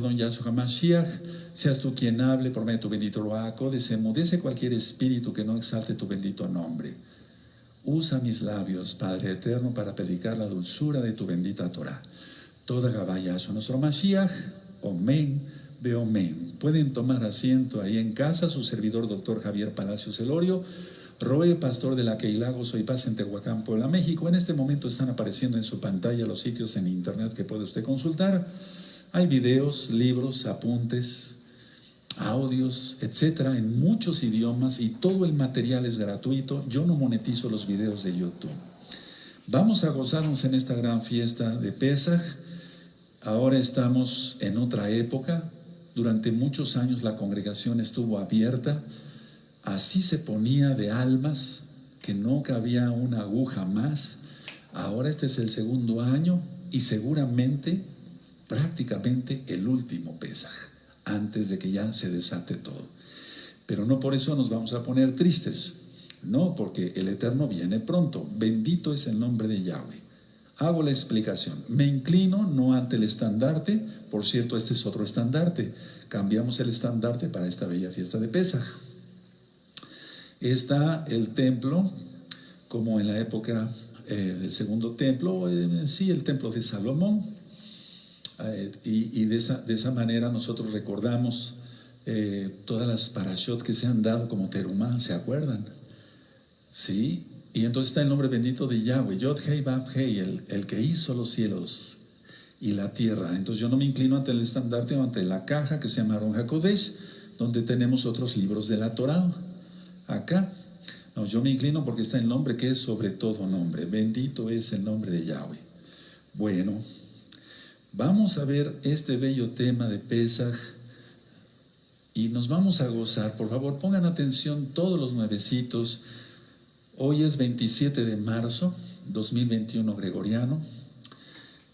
Don Yahshua Mashiach, seas tú quien hable por medio de tu bendito Ruach HaKodesh, emudece cualquier espíritu que no exalte tu bendito nombre. Usa mis labios, Padre eterno, para predicar la dulzura de tu bendita Torah. Toda Gabá Yahshua nuestro Mashiach, Omen, Beomen. Pueden tomar asiento ahí en casa, su servidor Dr. Javier Palacios Elorio, Roe, pastor de la Keilah Gozo y Paz en Tehuacán, Puebla, México. En este momento están apareciendo en su pantalla los sitios en internet que puede usted consultar. Hay videos, libros, apuntes, audios, etcétera, en muchos idiomas, y todo el material es gratuito. Yo no monetizo los videos de YouTube. Vamos a gozarnos en esta gran fiesta de Pesaj. Ahora estamos en otra época. Durante muchos años la congregación estuvo abierta. Así se ponía de almas que no cabía una aguja más. Ahora este es el segundo año y seguramente, prácticamente el último Pesaj, antes de que ya se desate todo. Pero no por eso nos vamos a poner tristes. No, porque el Eterno viene pronto. Bendito es el nombre de Yahweh. Hago la explicación. Me inclino no ante el estandarte. Por cierto, este es otro estandarte. Cambiamos el estandarte para esta bella fiesta de Pesaj. Está el templo, como en la época del segundo templo, sí, el templo de Salomón. Y de esa manera nosotros recordamos todas las parashot que se han dado como Terumá, ¿se acuerdan? Sí, y entonces está el nombre bendito de Yahweh, Yod Hei Vav Hei, el que hizo los cielos y la tierra. Entonces yo no me inclino ante el estandarte o ante la caja que se llama Aron HaKodesh, donde tenemos otros libros de la Torah. Acá, no, yo me inclino porque está el nombre que es sobre todo nombre. Bendito es el nombre de Yahweh. Bueno, vamos a ver este bello tema de Pesaj y nos vamos a gozar. Por favor, pongan atención todos los nuevecitos. Hoy es 27 de marzo, 2021 gregoriano,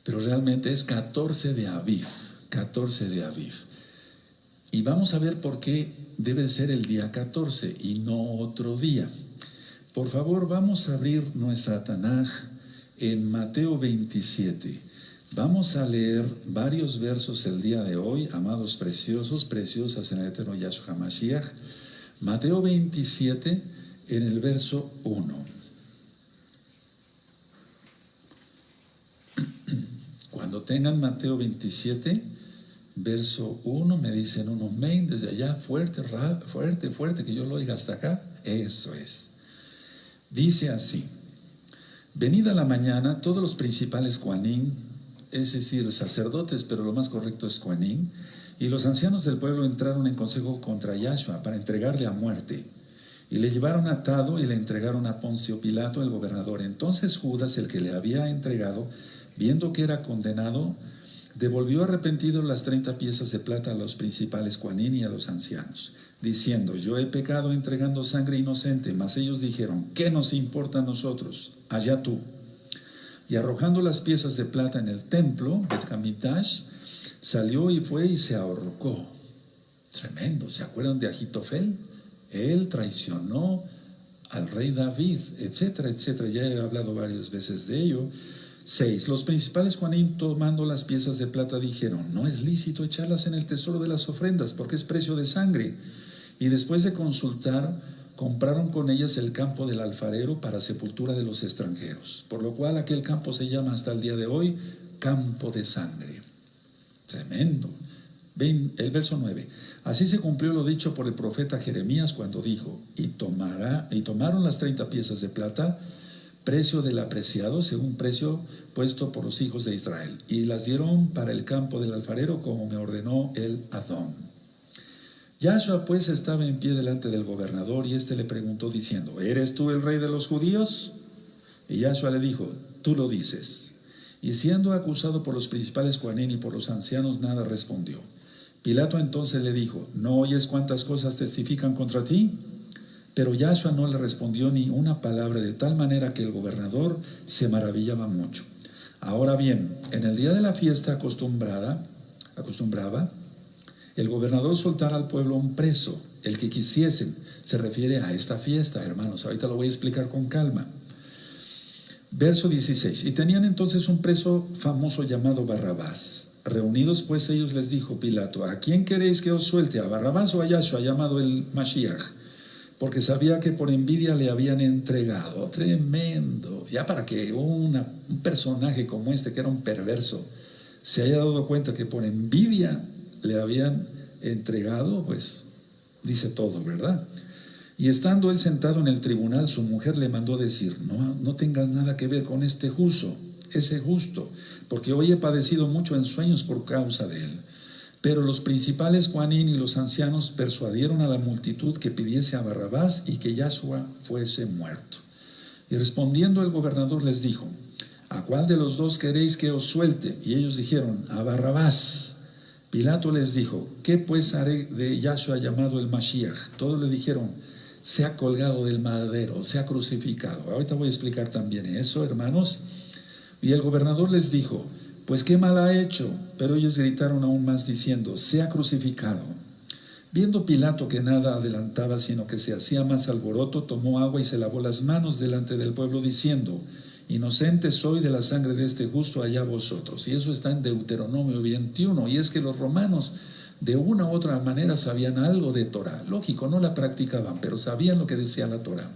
pero realmente es 14 de Aviv, 14 de Aviv. Y vamos a ver por qué debe ser el día 14 y no otro día. Por favor, vamos a abrir nuestra Tanaj en Mateo 27. Vamos a leer varios versos el día de hoy, amados preciosos, preciosas en el eterno Yahshua Mashiach. Mateo 27, en el verso 1. Cuando tengan Mateo 27, verso 1, me dicen un amén desde allá, fuerte, fuerte, fuerte, que yo lo oiga hasta acá. Eso es. Dice así: venida la mañana, todos los principales Kohanim, es decir, sacerdotes, pero lo más correcto es Kohanim, y los ancianos del pueblo entraron en consejo contra Yahshua para entregarle a muerte. Y le llevaron atado y le entregaron a Poncio Pilato, el gobernador. Entonces Judas, el que le había entregado, viendo que era condenado, devolvió arrepentido las 30 piezas de plata a los principales Kohanim y a los ancianos, diciendo: yo he pecado entregando sangre inocente. Mas ellos dijeron: ¿qué nos importa a nosotros? Allá tú. Y arrojando las piezas de plata en el templo, Bet Hamikdash, salió y fue y se ahorcó. Tremendo. ¿Se acuerdan de Ahitofel? Él traicionó al rey David, etcétera, etcétera. Ya he hablado varias veces de ello. 6. Los principales Kohanim, tomando las piezas de plata, dijeron: no es lícito echarlas en el tesoro de las ofrendas, porque es precio de sangre. Y después de consultar, compraron con ellas el campo del alfarero para sepultura de los extranjeros, por lo cual aquel campo se llama hasta el día de hoy campo de sangre. Tremendo. Ven el verso 9. Así se cumplió lo dicho por el profeta Jeremías cuando dijo: y tomaron las 30 piezas de plata, precio del apreciado, según precio puesto por los hijos de Israel, y las dieron para el campo del alfarero, como me ordenó el Adón. Yahshua pues estaba en pie delante del gobernador, y éste le preguntó diciendo: ¿eres tú el rey de los judíos? Y Yahshua le dijo: tú lo dices. Y siendo acusado por los principales Kohanim y por los ancianos, nada respondió. Pilato entonces le dijo: ¿no oyes cuántas cosas testifican contra ti? Pero Yahshua no le respondió ni una palabra, de tal manera que el gobernador se maravillaba mucho. Ahora bien, en el día de la fiesta acostumbraba el gobernador soltar al pueblo un preso, el que quisiesen. Se refiere a esta fiesta, hermanos. Ahorita lo voy a explicar con calma. Verso 16. Y tenían entonces un preso famoso llamado Barrabás. Reunidos pues ellos les dijo Pilato: ¿a quién queréis que os suelte? ¿A Barrabás o a Yahshua, llamado el Mashiach? Porque sabía que por envidia le habían entregado. Tremendo. Ya para que un personaje como este, que era un perverso, se haya dado cuenta que por envidia le habían entregado, pues dice todo, ¿verdad? Y estando él sentado en el tribunal, su mujer le mandó decir: no tengas nada que ver con ese justo, porque hoy he padecido mucho en sueños por causa de él. Pero los principales Juanín y los ancianos persuadieron a la multitud que pidiese a Barrabás y que Yahshua fuese muerto. Y respondiendo el gobernador les dijo: ¿a cuál de los dos queréis que os suelte? Y ellos dijeron: a Barrabás. Pilato les dijo: ¿qué pues haré de Yahshua llamado el Mashiach? Todos le dijeron: sea colgado del madero, sea crucificado. Ahorita voy a explicar también eso, hermanos. Y el gobernador les dijo: pues qué mal ha hecho. Pero ellos gritaron aún más diciendo: sea crucificado. Viendo Pilato que nada adelantaba, sino que se hacía más alboroto, tomó agua y se lavó las manos delante del pueblo, diciendo: inocente soy de la sangre de este justo, allá vosotros. Y eso está en Deuteronomio 21. Y es que los romanos, de una u otra manera, sabían algo de Torah. Lógico, no la practicaban, pero sabían lo que decía la Torah.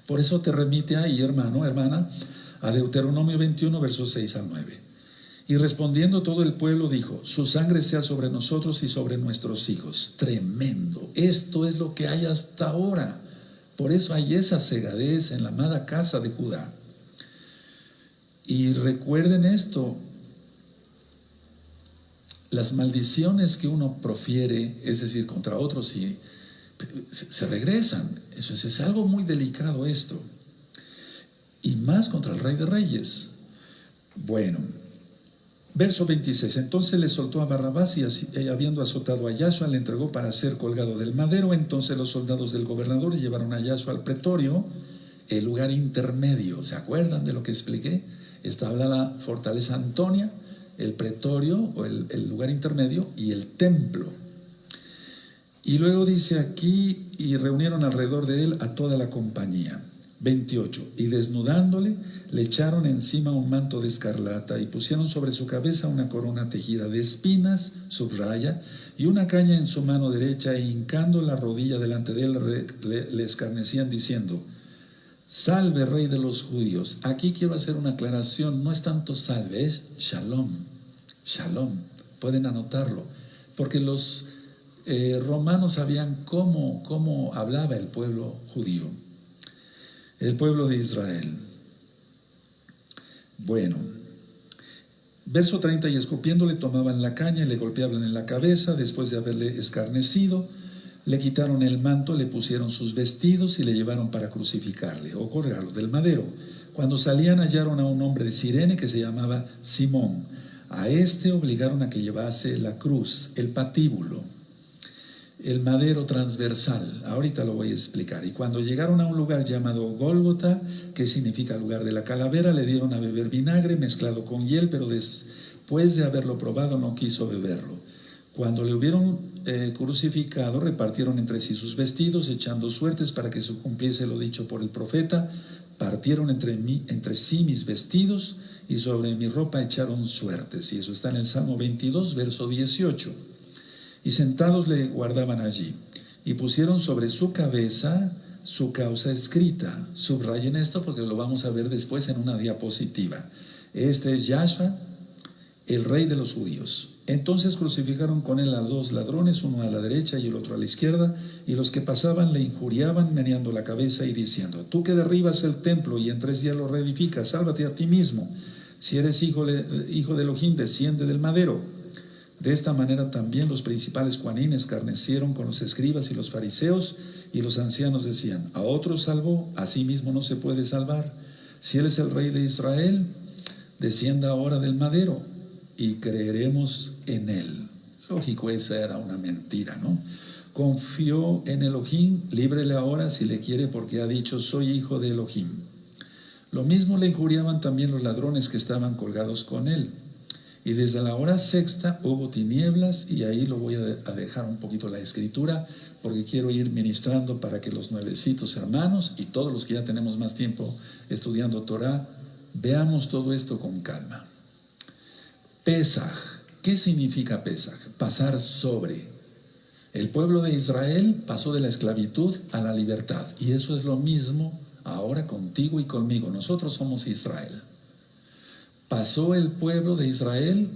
Por eso te remite ahí, hermano, hermana, a Deuteronomio 21, versos 6 al 9. Y respondiendo todo el pueblo dijo: su sangre sea sobre nosotros y sobre nuestros hijos. Tremendo. Esto es lo que hay hasta ahora. Por eso hay esa cegadez en la amada casa de Judá. Y recuerden esto: las maldiciones que uno profiere, es decir, contra otros, se regresan. Eso es algo muy delicado esto. Y más contra el Rey de Reyes. Bueno, verso 26. Entonces le soltó a Barrabás y habiendo azotado a Yahshua, le entregó para ser colgado del madero. Entonces los soldados del gobernador llevaron a Yahshua al pretorio, el lugar intermedio. ¿Se acuerdan de lo que expliqué? Habla la fortaleza Antonia, el pretorio o el lugar intermedio, y el templo. Y luego dice aquí: y reunieron alrededor de él a toda la compañía. 28. Y desnudándole, le echaron encima un manto de escarlata y pusieron sobre su cabeza una corona tejida de espinas, subraya, y una caña en su mano derecha, e hincando la rodilla delante de él, le escarnecían diciendo: salve, rey de los judíos. Aquí quiero hacer una aclaración: no es tanto salve, es shalom. Shalom, pueden anotarlo, porque los romanos sabían cómo hablaba el pueblo judío, el pueblo de Israel. Bueno, verso 30. Y escupiéndole tomaban la caña y le golpeaban en la cabeza. Después de haberle escarnecido, le quitaron el manto, le pusieron sus vestidos y le llevaron para crucificarle o colgarlo del madero. Cuando salían, hallaron a un hombre de Cirene que se llamaba Simón. A este obligaron a que llevase la cruz, el patíbulo, el madero transversal. Ahorita lo voy a explicar. Y cuando llegaron a un lugar llamado Gólgota, que significa lugar de la calavera, le dieron a beber vinagre mezclado con hiel, pero después de haberlo probado no quiso beberlo. Cuando le hubieron crucificado, repartieron entre sí sus vestidos, echando suertes para que se cumpliese lo dicho por el profeta: partieron entre sí mis vestidos y sobre mi ropa echaron suertes. Y eso está en el Salmo 22, verso 18. Y sentados le guardaban allí, y pusieron sobre su cabeza su causa escrita. Subrayen esto porque lo vamos a ver después en una diapositiva. Este es Yahshua, el rey de los judíos. Entonces crucificaron con él a 2 ladrones, uno a la derecha y el otro a la izquierda, y los que pasaban le injuriaban, meneando la cabeza y diciendo: tú que derribas el templo y en 3 días lo reedificas, sálvate a ti mismo. Si eres hijo de Elohim, desciende del madero. De esta manera también los principales Juanín escarnecieron con los escribas y los fariseos, y los ancianos decían: a otro salvó, a sí mismo no se puede salvar. Si él es el rey de Israel, descienda ahora del madero y creeremos en él. Lógico, esa era una mentira, ¿no? Confió en Elohim, líbrele ahora si le quiere, porque ha dicho: soy hijo de Elohim. Lo mismo le injuriaban también los ladrones que estaban colgados con él. Y desde la hora 6 hubo tinieblas, y ahí lo voy a dejar un poquito la escritura, porque quiero ir ministrando para que los nuevecitos hermanos y todos los que ya tenemos más tiempo estudiando Torah, veamos todo esto con calma. Pesaj. ¿Qué significa Pesaj? Pasar sobre. El pueblo de Israel pasó de la esclavitud a la libertad. Y eso es lo mismo ahora contigo y conmigo. Nosotros somos Israel. Pasó el pueblo de Israel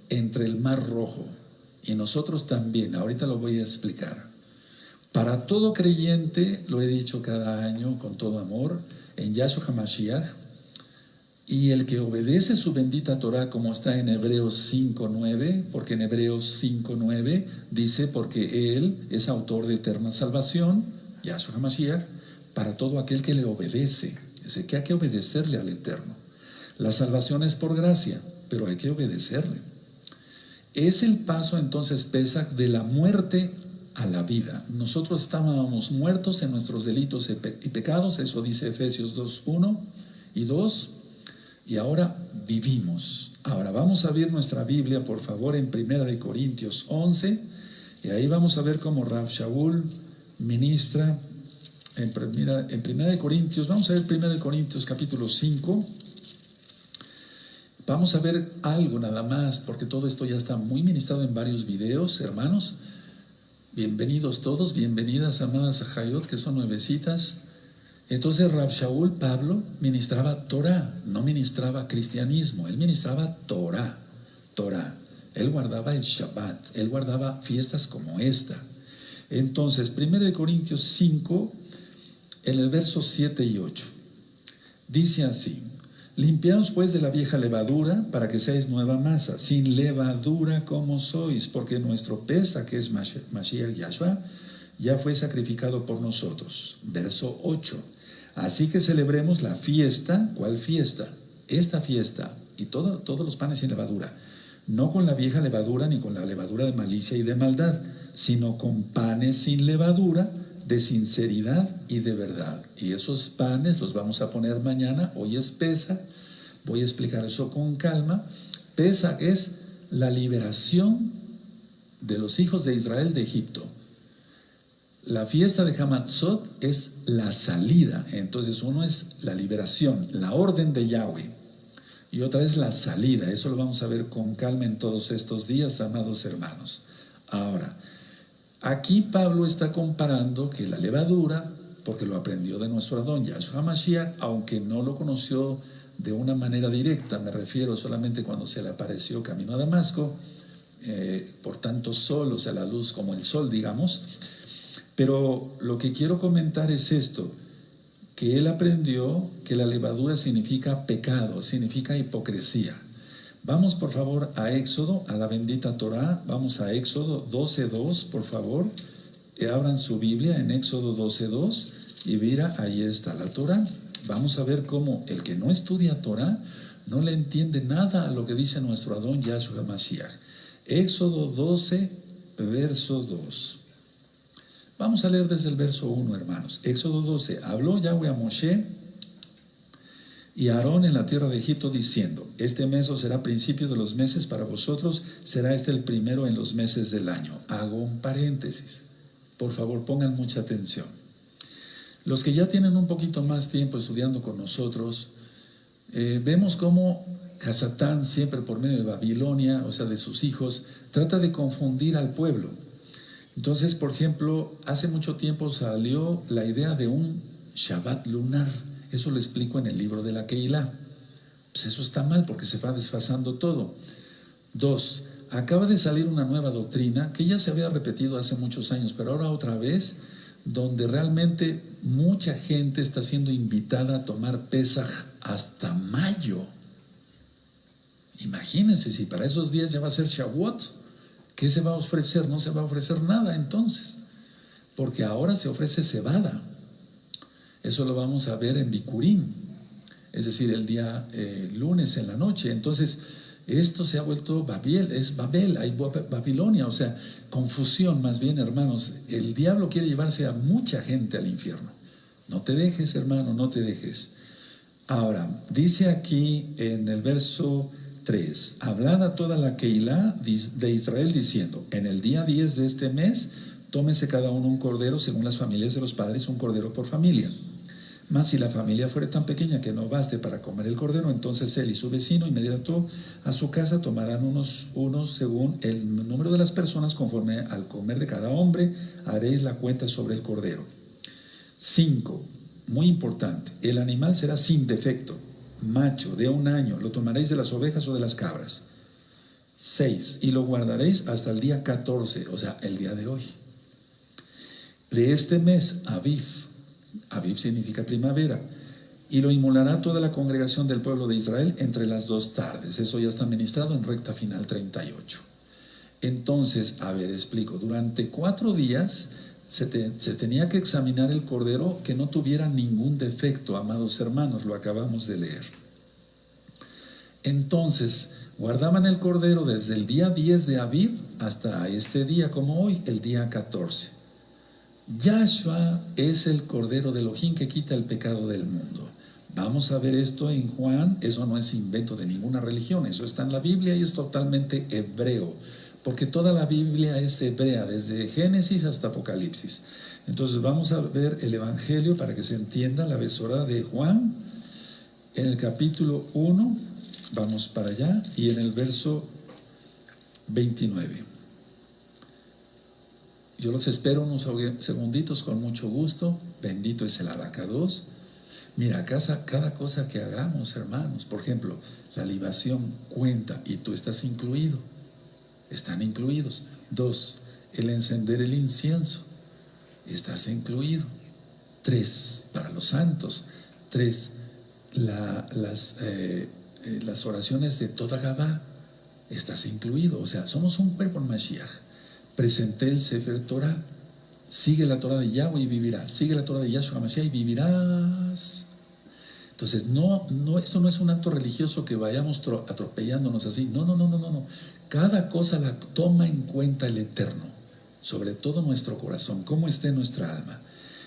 entre el Mar Rojo. Y nosotros también. Ahorita lo voy a explicar. Para todo creyente, lo he dicho cada año con todo amor, en Yahshua HaMashiach, y el que obedece su bendita Torah, como está en Hebreos 5.9, porque en Hebreos 5.9 dice, porque Él es autor de eterna salvación, Yahshua HaMashiach, para todo aquel que le obedece. Dice que hay que obedecerle al Eterno. La salvación es por gracia, pero hay que obedecerle. Es el paso entonces, Pesaj, de la muerte a la vida. Nosotros estábamos muertos en nuestros delitos y pecados, eso dice Efesios 2.1 y 2, y ahora vivimos. Ahora vamos a ver nuestra Biblia, por favor, en 1 Corintios 11, y ahí vamos a ver cómo Rav Shaul ministra en 1 Corintios. Vamos a ver 1 Corintios capítulo 5. Vamos a ver algo nada más, porque todo esto ya está muy ministrado en varios videos, hermanos. Bienvenidos todos, bienvenidas amadas a Hayot, que son nuevecitas. Entonces Rav Shaul, Pablo, ministraba Torah, no ministraba cristianismo, él ministraba Torah. Él guardaba el Shabbat, él guardaba fiestas como esta. Entonces, 1 Corintios 5, en el verso 7 y 8, dice así: limpiaos pues de la vieja levadura, para que seáis nueva masa, sin levadura como sois, porque nuestro Pesaj, que es Mashiach Yahshua, ya fue sacrificado por nosotros. Verso 8. Así que celebremos la fiesta. ¿Cuál fiesta? Esta fiesta, y todos los panes sin levadura, no con la vieja levadura ni con la levadura de malicia y de maldad, sino con panes sin levadura, de sinceridad y de verdad. Y esos panes los vamos a poner mañana. Hoy es Pesaj, voy a explicar eso con calma. Pesaj es la liberación de los hijos de Israel de Egipto. La fiesta de Hamatzot es la salida. Entonces uno es la liberación, la orden de Yahweh, y otra es la salida. Eso lo vamos a ver con calma en todos estos días, amados hermanos. Ahora, aquí Pablo está comparando que la levadura, porque lo aprendió de nuestro Adón Yahshua HaMashiach, aunque no lo conoció de una manera directa, me refiero solamente cuando se le apareció camino a Damasco, por tanto sol, o sea, la luz como el sol, digamos. Pero lo que quiero comentar es esto, que él aprendió que la levadura significa pecado, significa hipocresía. Vamos por favor a Éxodo, a la bendita Torah. Vamos a Éxodo 12.2, por favor. Abran su Biblia en Éxodo 12.2 y mira, ahí está la Torah. Vamos a ver cómo el que no estudia Torah no le entiende nada a lo que dice nuestro Adón Yahshua HaMashiach. Éxodo 12, verso 2. Vamos a leer desde el verso 1, hermanos. Éxodo 12. Habló Yahweh a Moshe y a Aarón en la tierra de Egipto, diciendo: este mes os será principio de los meses para vosotros, será este el primero en los meses del año. Hago un paréntesis. Por favor, pongan mucha atención. Los que ya tienen un poquito más tiempo estudiando con nosotros, vemos cómo Hasatán, siempre por medio de Babilonia, o sea, de sus hijos, trata de confundir al pueblo. Entonces, por ejemplo, hace mucho tiempo salió la idea de un Shabbat lunar. Eso lo explico en el libro de la Keilah. Pues eso está mal porque se va desfasando todo. 2. Acaba de salir una nueva doctrina que ya se había repetido hace muchos años, pero ahora otra vez, donde realmente mucha gente está siendo invitada a tomar Pesaj hasta mayo. Imagínense, si para esos días ya va a ser Shavuot, ¿qué se va a ofrecer? No se va a ofrecer nada entonces, porque ahora se ofrece cebada. Eso lo vamos a ver en Bikurim, es decir, el día lunes en la noche. Entonces, esto se ha vuelto Babel, hay Babilonia, o sea, confusión más bien, hermanos. El diablo quiere llevarse a mucha gente al infierno. No te dejes, hermano, no te dejes. Ahora, dice aquí en el verso 3, hablad a toda la Keilah de Israel diciendo: en el día 10 de este mes, tómese cada uno un cordero según las familias de los padres, un cordero por familia. Mas si la familia fuere tan pequeña que no baste para comer el cordero, entonces él y su vecino inmediato a su casa tomarán unos según el número de las personas, conforme al comer de cada hombre, haréis la cuenta sobre el cordero. 5. Muy importante, el animal será sin defecto, macho, de 1 año, lo tomaréis de las ovejas o de las cabras. 6. Y lo guardaréis hasta el día 14, o sea, el día de hoy. De este mes, Aviv significa primavera, y lo inmolará toda la congregación del pueblo de Israel entre las 2 tardes. Eso ya está ministrado en recta final 38. Entonces, a ver, explico. Durante 4 días se tenía que examinar el cordero que no tuviera ningún defecto, amados hermanos, lo acabamos de leer. Entonces, guardaban el cordero desde el día 10 de Aviv hasta este día, como hoy, el día 14. Yahshua es el Cordero de Elohim que quita el pecado del mundo. Vamos a ver esto en Juan. Eso no es invento de ninguna religión, eso está en la Biblia y es totalmente hebreo, porque toda la Biblia es hebrea, desde Génesis hasta Apocalipsis. Entonces vamos a ver el Evangelio para que se entienda la besora de Juan, en el capítulo 1, vamos para allá, y en el verso 29. Yo los espero unos segunditos con mucho gusto. Bendito es el abacados. Mira, cada cosa que hagamos, hermanos, por ejemplo, la libación cuenta y tú estás incluido. Están incluidos. 2, el encender el incienso. Estás incluido. 3, para los santos. 3, las oraciones de toda Gabá. Estás incluido. O sea, somos un cuerpo en Mashiach. Presenté el Sefer Torah. Sigue la Torah de Yahweh y vivirás. Sigue la Torah de Yahshua Mashiach y vivirás. Entonces, esto no es un acto religioso que vayamos atropellándonos así. No. Cada cosa la toma en cuenta el Eterno, sobre todo nuestro corazón, cómo esté nuestra alma.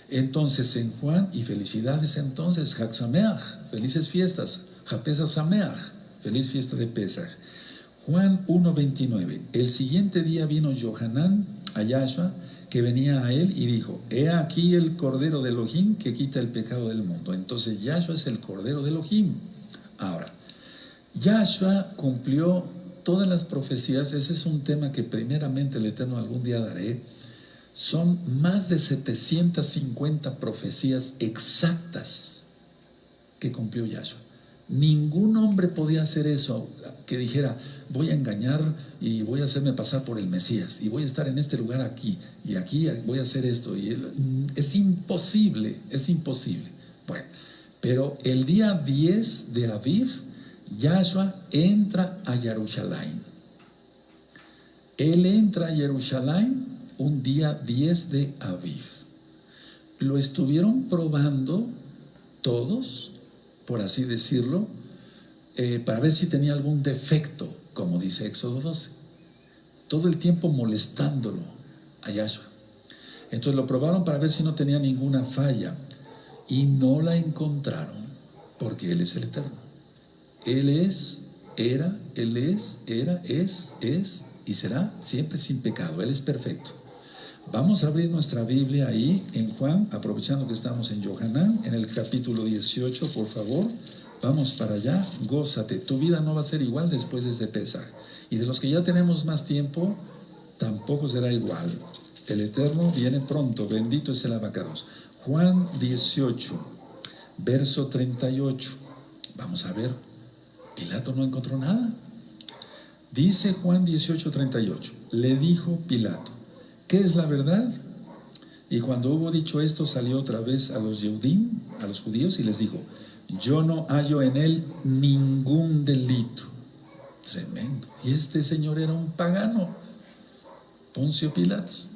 Entonces, en Juan, y felicidades entonces, Chag Sameach, felices fiestas, Japesa Sameach, feliz fiesta de Pesach. Juan 1:29. El siguiente día vino Yohanan a Yahshua, que venía a él, y dijo: he aquí el Cordero de Elohim que quita el pecado del mundo. Entonces Yahshua es el Cordero de Elohim. Ahora, Yahshua cumplió todas las profecías. Ese es un tema que primeramente el Eterno algún día daré. Son más de 750 profecías exactas que cumplió Yahshua. Ningún hombre podía hacer eso, que dijera: voy a engañar y voy a hacerme pasar por el Mesías y voy a estar en este lugar aquí y aquí voy a hacer esto. Es imposible, es imposible. Bueno, pero el día 10 de Aviv, Yahshua entra a Jerusalén. Él entra a Jerusalén un día 10 de Aviv. Lo estuvieron probando todos, por así decirlo, para ver si tenía algún defecto, como dice Éxodo 12. Todo el tiempo molestándolo a Yahshua. Entonces lo probaron para ver si no tenía ninguna falla, y no la encontraron, porque Él es el Eterno. Él es, era y será siempre sin pecado. Él es perfecto. Vamos a abrir nuestra Biblia ahí en Juan, aprovechando que estamos en Yohanan, en el capítulo 18, por favor. Vamos para allá, gózate. Tu vida no va a ser igual después de este Pesaj. Y de los que ya tenemos más tiempo, tampoco será igual. El Eterno viene pronto, bendito es el abacados. Juan 18, verso 38. Vamos a ver. Pilato no encontró nada. Dice Juan 18, 38. Le dijo Pilato: ¿qué es la verdad? Y cuando hubo dicho esto, salió otra vez a los Yehudim, a los judíos, y les dijo: yo no hallo en él ningún delito. Tremendo. Y este señor era un pagano, Poncio Pilatos.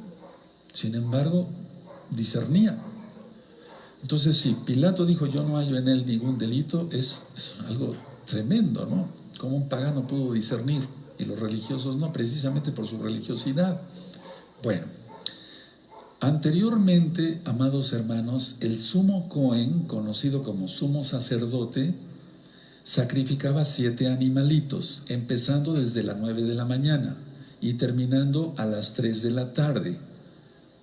Sin embargo, discernía. Entonces, si Pilato dijo: yo no hallo en él ningún delito, es algo tremendo, ¿no? ¿Cómo un pagano pudo discernir y los religiosos no? Precisamente por su religiosidad. Bueno, anteriormente, amados hermanos, el sumo Cohen, conocido como sumo sacerdote, sacrificaba 7 animalitos, empezando desde las 9 de la mañana y terminando a las 3 de la tarde.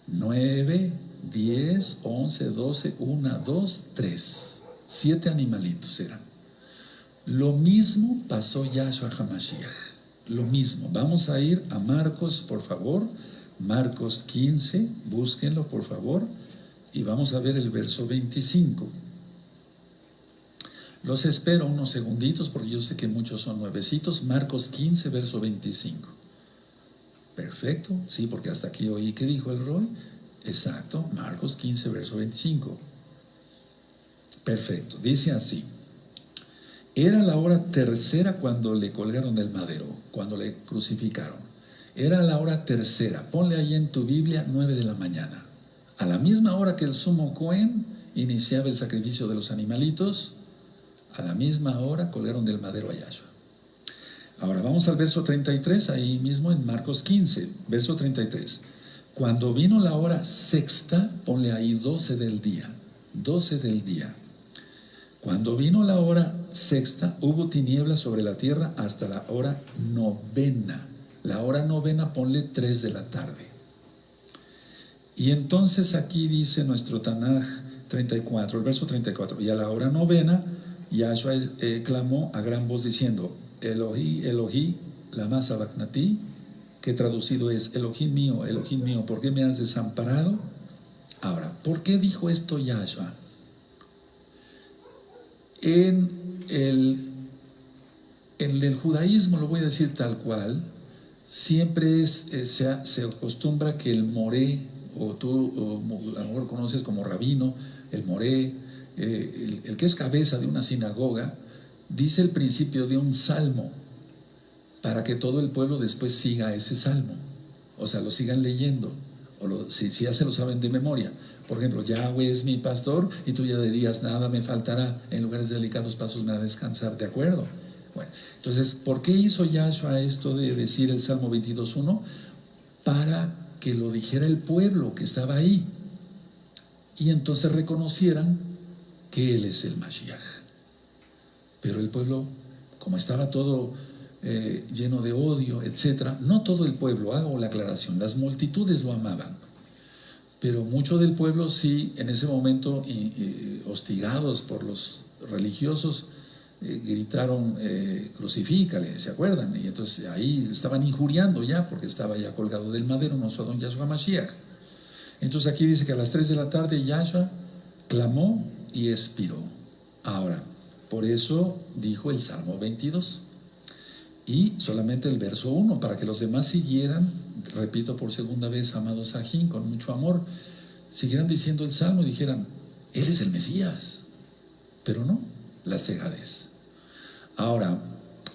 9, 10, 11, 12, 1, 2, 3. 7 animalitos eran. Lo mismo pasó Yahshua HaMashiach. Lo mismo. Vamos a ir a Marcos, por favor. Marcos 15, búsquenlo, por favor. Y vamos a ver el verso 25. Los espero unos segunditos porque yo sé que muchos son nuevecitos. Marcos 15, verso 25. Perfecto, sí, porque hasta aquí oí que dijo el Roy. Exacto, Marcos 15, verso 25. Perfecto, dice así. Era la hora tercera cuando le colgaron del madero, cuando le crucificaron. Era la hora tercera, ponle ahí en tu Biblia, 9 de la mañana. A la misma hora que el sumo Cohen iniciaba el sacrificio de los animalitos, a la misma hora colgaron del madero a Yahshua. Ahora vamos al verso 33, ahí mismo en Marcos 15, verso 33. Cuando vino la hora sexta, ponle ahí 12 del día, 12 del día. Cuando vino la hora sexta, hubo tinieblas sobre la tierra hasta la hora novena. La hora novena, ponle 3 de la tarde. Y entonces aquí dice nuestro Tanaj 34, el verso 34. Y a la hora novena, Yahshua clamó a gran voz diciendo, Elohí, Elohí, lama sabachnati, que traducido es, Elohim mío, ¿por qué me has desamparado? Ahora, ¿por qué dijo esto Yahshua? En el judaísmo, lo voy a decir tal cual, siempre se acostumbra que el moré, o tú a lo mejor conoces como rabino, el moré, el que es cabeza de una sinagoga, dice el principio de un salmo para que todo el pueblo después siga ese salmo, o sea, lo sigan leyendo, o si ya se lo saben de memoria. Por ejemplo, Yahweh es mi pastor y tú ya dirías, nada me faltará, en lugares delicados pasos me hará descansar, ¿de acuerdo? Bueno, entonces, ¿por qué hizo Yahshua esto de decir el Salmo 22.1? Para que lo dijera el pueblo que estaba ahí y entonces reconocieran que Él es el Mashiach. Pero el pueblo, como estaba todo lleno de odio, etcétera, no todo el pueblo, hago la aclaración, las multitudes lo amaban, pero mucho del pueblo sí, en ese momento, hostigados por los religiosos, gritaron, crucifícale, ¿se acuerdan? Y entonces ahí estaban injuriando ya, porque estaba ya colgado del madero, no fue don Yahshua Mashiach. Entonces aquí dice que a las 3 de la tarde Yahshua clamó y expiró. Ahora, por eso dijo el Salmo 22. Y solamente el verso 1, para que los demás siguieran, repito por segunda vez, amados Sajín, con mucho amor, siguieran diciendo el Salmo y dijeran, Él es el Mesías. Pero no, la cegadez. Ahora,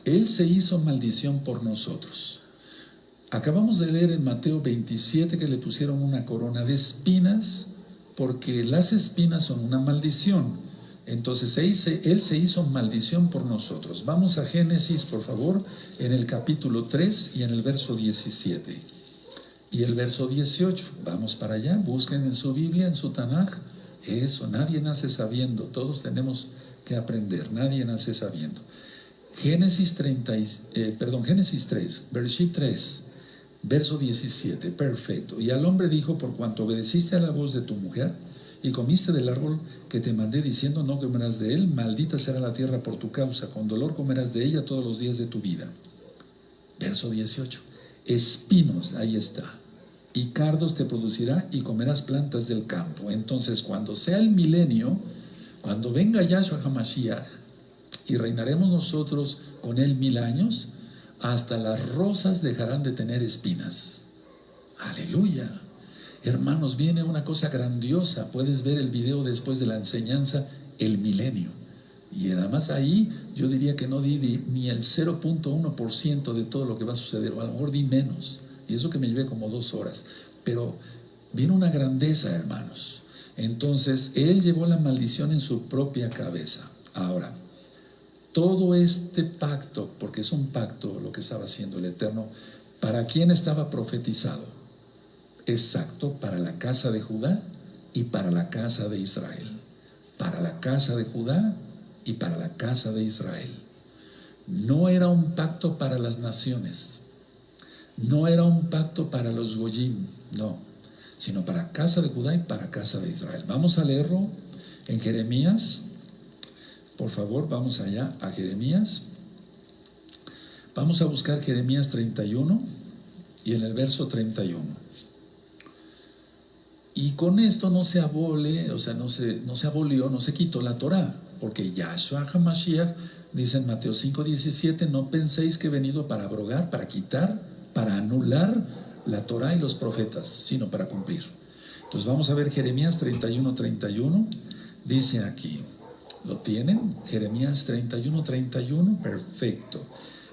Él se hizo maldición por nosotros. Acabamos de leer en Mateo 27 que le pusieron una corona de espinas, porque las espinas son una maldición. Entonces Él se hizo maldición por nosotros. Vamos a Génesis, por favor, en el capítulo 3 y en el verso 17. Y el verso 18, vamos para allá, busquen en su Biblia, en su Tanaj. Eso, nadie nace sabiendo, todos tenemos que aprender, nadie nace sabiendo. Génesis 3, Bereshit 3, verso 17, perfecto. Y al hombre dijo, por cuanto obedeciste a la voz de tu mujer, y comiste del árbol que te mandé diciendo, no comerás de él, maldita será la tierra por tu causa, con dolor comerás de ella todos los días de tu vida. Verso 18, espinos, ahí está, y cardos te producirá y comerás plantas del campo. Entonces, cuando sea el milenio, cuando venga Yahshua HaMashiach y reinaremos nosotros con él 1000 años, hasta las rosas dejarán de tener espinas. Aleluya. Hermanos, viene una cosa grandiosa. Puedes ver el video después de la enseñanza, el milenio. Y además ahí yo diría que no di ni el 0.1% de todo lo que va a suceder, o a lo mejor di menos. Y eso que me llevé como 2 horas. Pero viene una grandeza, hermanos. Entonces, Él llevó la maldición en su propia cabeza. Ahora, todo este pacto, porque es un pacto lo que estaba haciendo el Eterno, ¿para quién estaba profetizado? Exacto, para la casa de Judá y para la casa de Israel. Para la casa de Judá y para la casa de Israel. No era un pacto para las naciones. No era un pacto para los Goyim, no. sino para casa de Judá y para casa de Israel. Vamos a leerlo en Jeremías. Por favor, vamos allá a Jeremías. Vamos a buscar Jeremías 31 y en el verso 31. Y con esto no se abole, o sea, no se abolió, no se quitó la Torá, porque Yahshua HaMashiach dice en Mateo 5:17, no penséis que he venido para abrogar, para quitar, para anular la Torá y los profetas, sino para cumplir. Entonces vamos a ver Jeremías 31:31, dice aquí, ¿lo tienen? Jeremías 31:31, perfecto.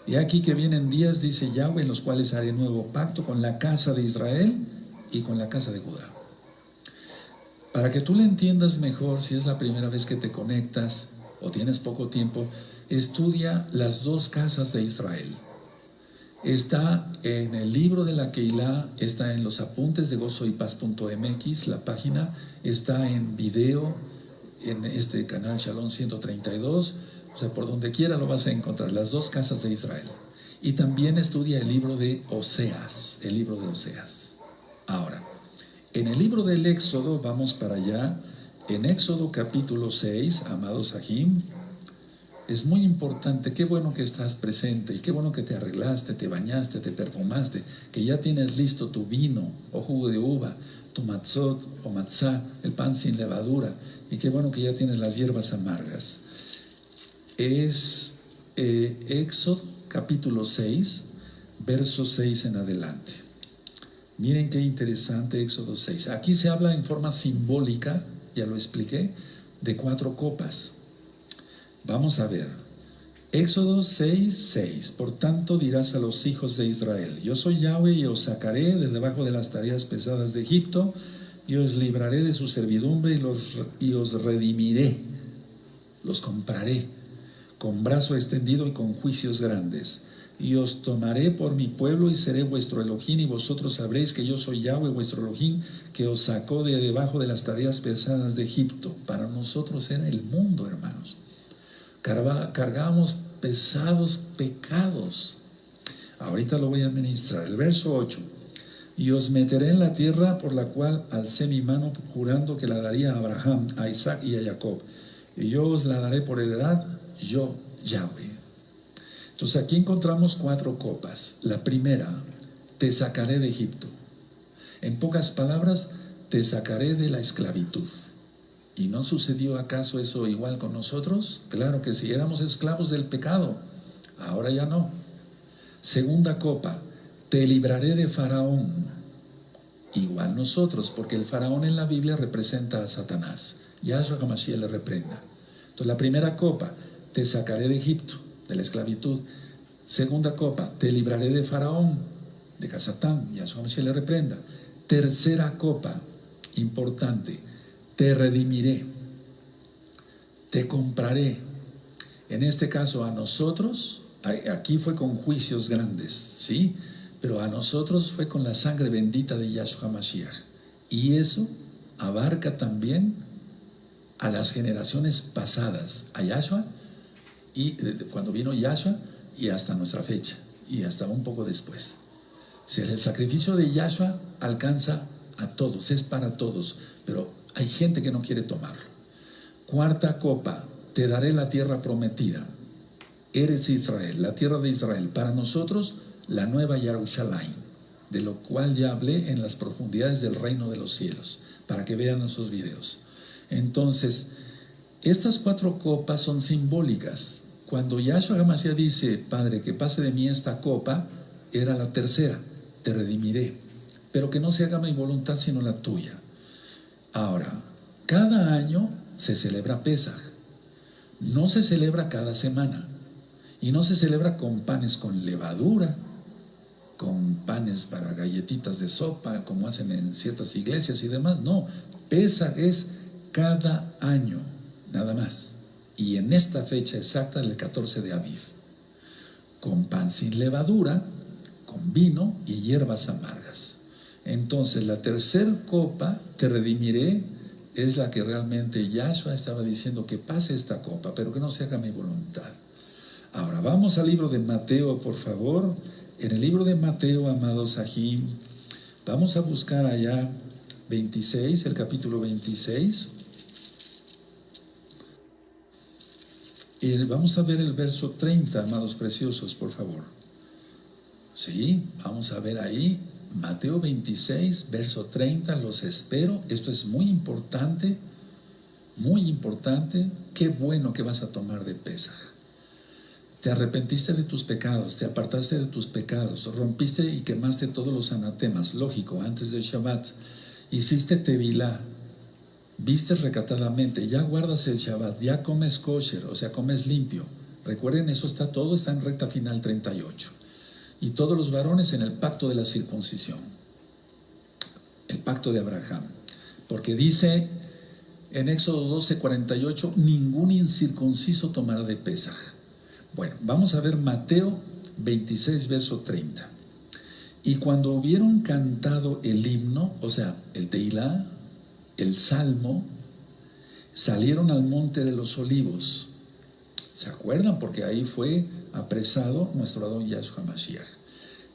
Y aquí que vienen días, dice Yahweh, en los cuales haré nuevo pacto con la casa de Israel y con la casa de Judá. Para que tú le entiendas mejor, si es la primera vez que te conectas o tienes poco tiempo, estudia las dos casas de Israel. Está en el libro de la Keilah, está en los apuntes de gozoypaz.mx, la página, está en video, en este canal Shalom 132, o sea, por donde quiera lo vas a encontrar, las dos casas de Israel. Y también estudia el libro de Oseas, el libro de Oseas. Ahora, en el libro del Éxodo, vamos para allá, en Éxodo capítulo 6, amados Sahim, es muy importante, qué bueno que estás presente y qué bueno que te arreglaste, te bañaste, te perfumaste, que ya tienes listo tu vino o jugo de uva, tu matzot o matzá, el pan sin levadura, y qué bueno que ya tienes las hierbas amargas. Es Éxodo capítulo 6, verso 6 en adelante. Miren qué interesante Éxodo 6. Aquí se habla en forma simbólica, ya lo expliqué, de 4 copas. Vamos a ver. Éxodo 6:6. Por tanto dirás a los hijos de Israel, yo soy Yahweh y os sacaré de debajo de las tareas pesadas de Egipto y os libraré de su servidumbre y os redimiré, los compraré con brazo extendido y con juicios grandes. Y os tomaré por mi pueblo y seré vuestro Elohim, y vosotros sabréis que yo soy Yahweh vuestro Elohim, que os sacó de debajo de las tareas pesadas de Egipto. Para nosotros era el mundo, hermanos. Cargábamos pesados pecados. Ahorita lo voy a ministrar. El verso 8. Y os meteré en la tierra por la cual alcé mi mano jurando que la daría a Abraham, a Isaac y a Jacob. Y yo os la daré por heredad, yo, Yahweh. Entonces aquí encontramos 4 copas. La primera, te sacaré de Egipto. En pocas palabras, te sacaré de la esclavitud. ¿Y no sucedió acaso eso igual con nosotros? Claro que sí, éramos esclavos del pecado. Ahora ya no. Segunda copa, te libraré de Faraón. Igual nosotros, porque el Faraón en la Biblia representa a Satanás. Yahshua HaMashiach le reprenda. Entonces la primera copa, te sacaré de Egipto, de la esclavitud. Segunda copa, te libraré de Faraón, de Satán, Yahshua HaMashiach le reprenda. Tercera copa, importante, te redimiré, te compraré. En este caso a nosotros, aquí fue con juicios grandes, ¿sí? Pero a nosotros fue con la sangre bendita de Yahshua HaMashiach. Y eso abarca también a las generaciones pasadas, a Yahshua, y cuando vino Yahshua, y hasta nuestra fecha, y hasta un poco después. Si el sacrificio de Yahshua alcanza a todos, es para todos, pero hay gente que no quiere tomarlo. Cuarta copa, te daré la tierra prometida. Eres Israel, la tierra de Israel. Para nosotros, la nueva Jerusalén, de lo cual ya hablé en las profundidades del reino de los cielos, para que vean esos videos. Entonces, estas 4 copas son simbólicas. Cuando Yahshua HaMashiach dice, Padre, que pase de mí esta copa, era la tercera, te redimiré, pero que no se haga mi voluntad sino la tuya. Ahora, cada año se celebra Pesaj. No se celebra cada semana. Y no se celebra con panes con levadura, con panes para galletitas de sopa, como hacen en ciertas iglesias y demás. No, Pesaj es cada año, nada más. Y en esta fecha exacta, el 14 de Aviv. Con pan sin levadura, con vino y hierbas amargas. Entonces la tercer copa, te redimiré, es la que realmente Yahshua estaba diciendo que pase esta copa, pero que no se haga mi voluntad. Ahora vamos al libro de Mateo, por favor. En el libro de Mateo, amados Sahim, vamos a buscar allá 26, el capítulo 26. Y vamos a ver el verso 30, amados preciosos, por favor. Sí, vamos a ver ahí, Mateo 26, verso 30, los espero. Esto es muy importante, muy importante. Qué bueno que vas a tomar de Pesaj. Te arrepentiste de tus pecados, te apartaste de tus pecados, rompiste y quemaste todos los anatemas, lógico, antes del Shabbat. Hiciste tevilá, vistes recatadamente, ya guardas el Shabbat, ya comes kosher, o sea, comes limpio. Recuerden, eso todo está en recta final 38. Y todos los varones en el pacto de la circuncisión, el pacto de Abraham. Porque dice en Éxodo 12:48, ningún incircunciso tomará de Pesaj. Bueno, vamos a ver Mateo 26, verso 30. Y cuando hubieron cantado el himno, o sea, el Teilá, el Salmo, salieron al monte de los olivos. ¿Se acuerdan? Porque ahí fue apresado nuestro Adón Yahshua Mashiach.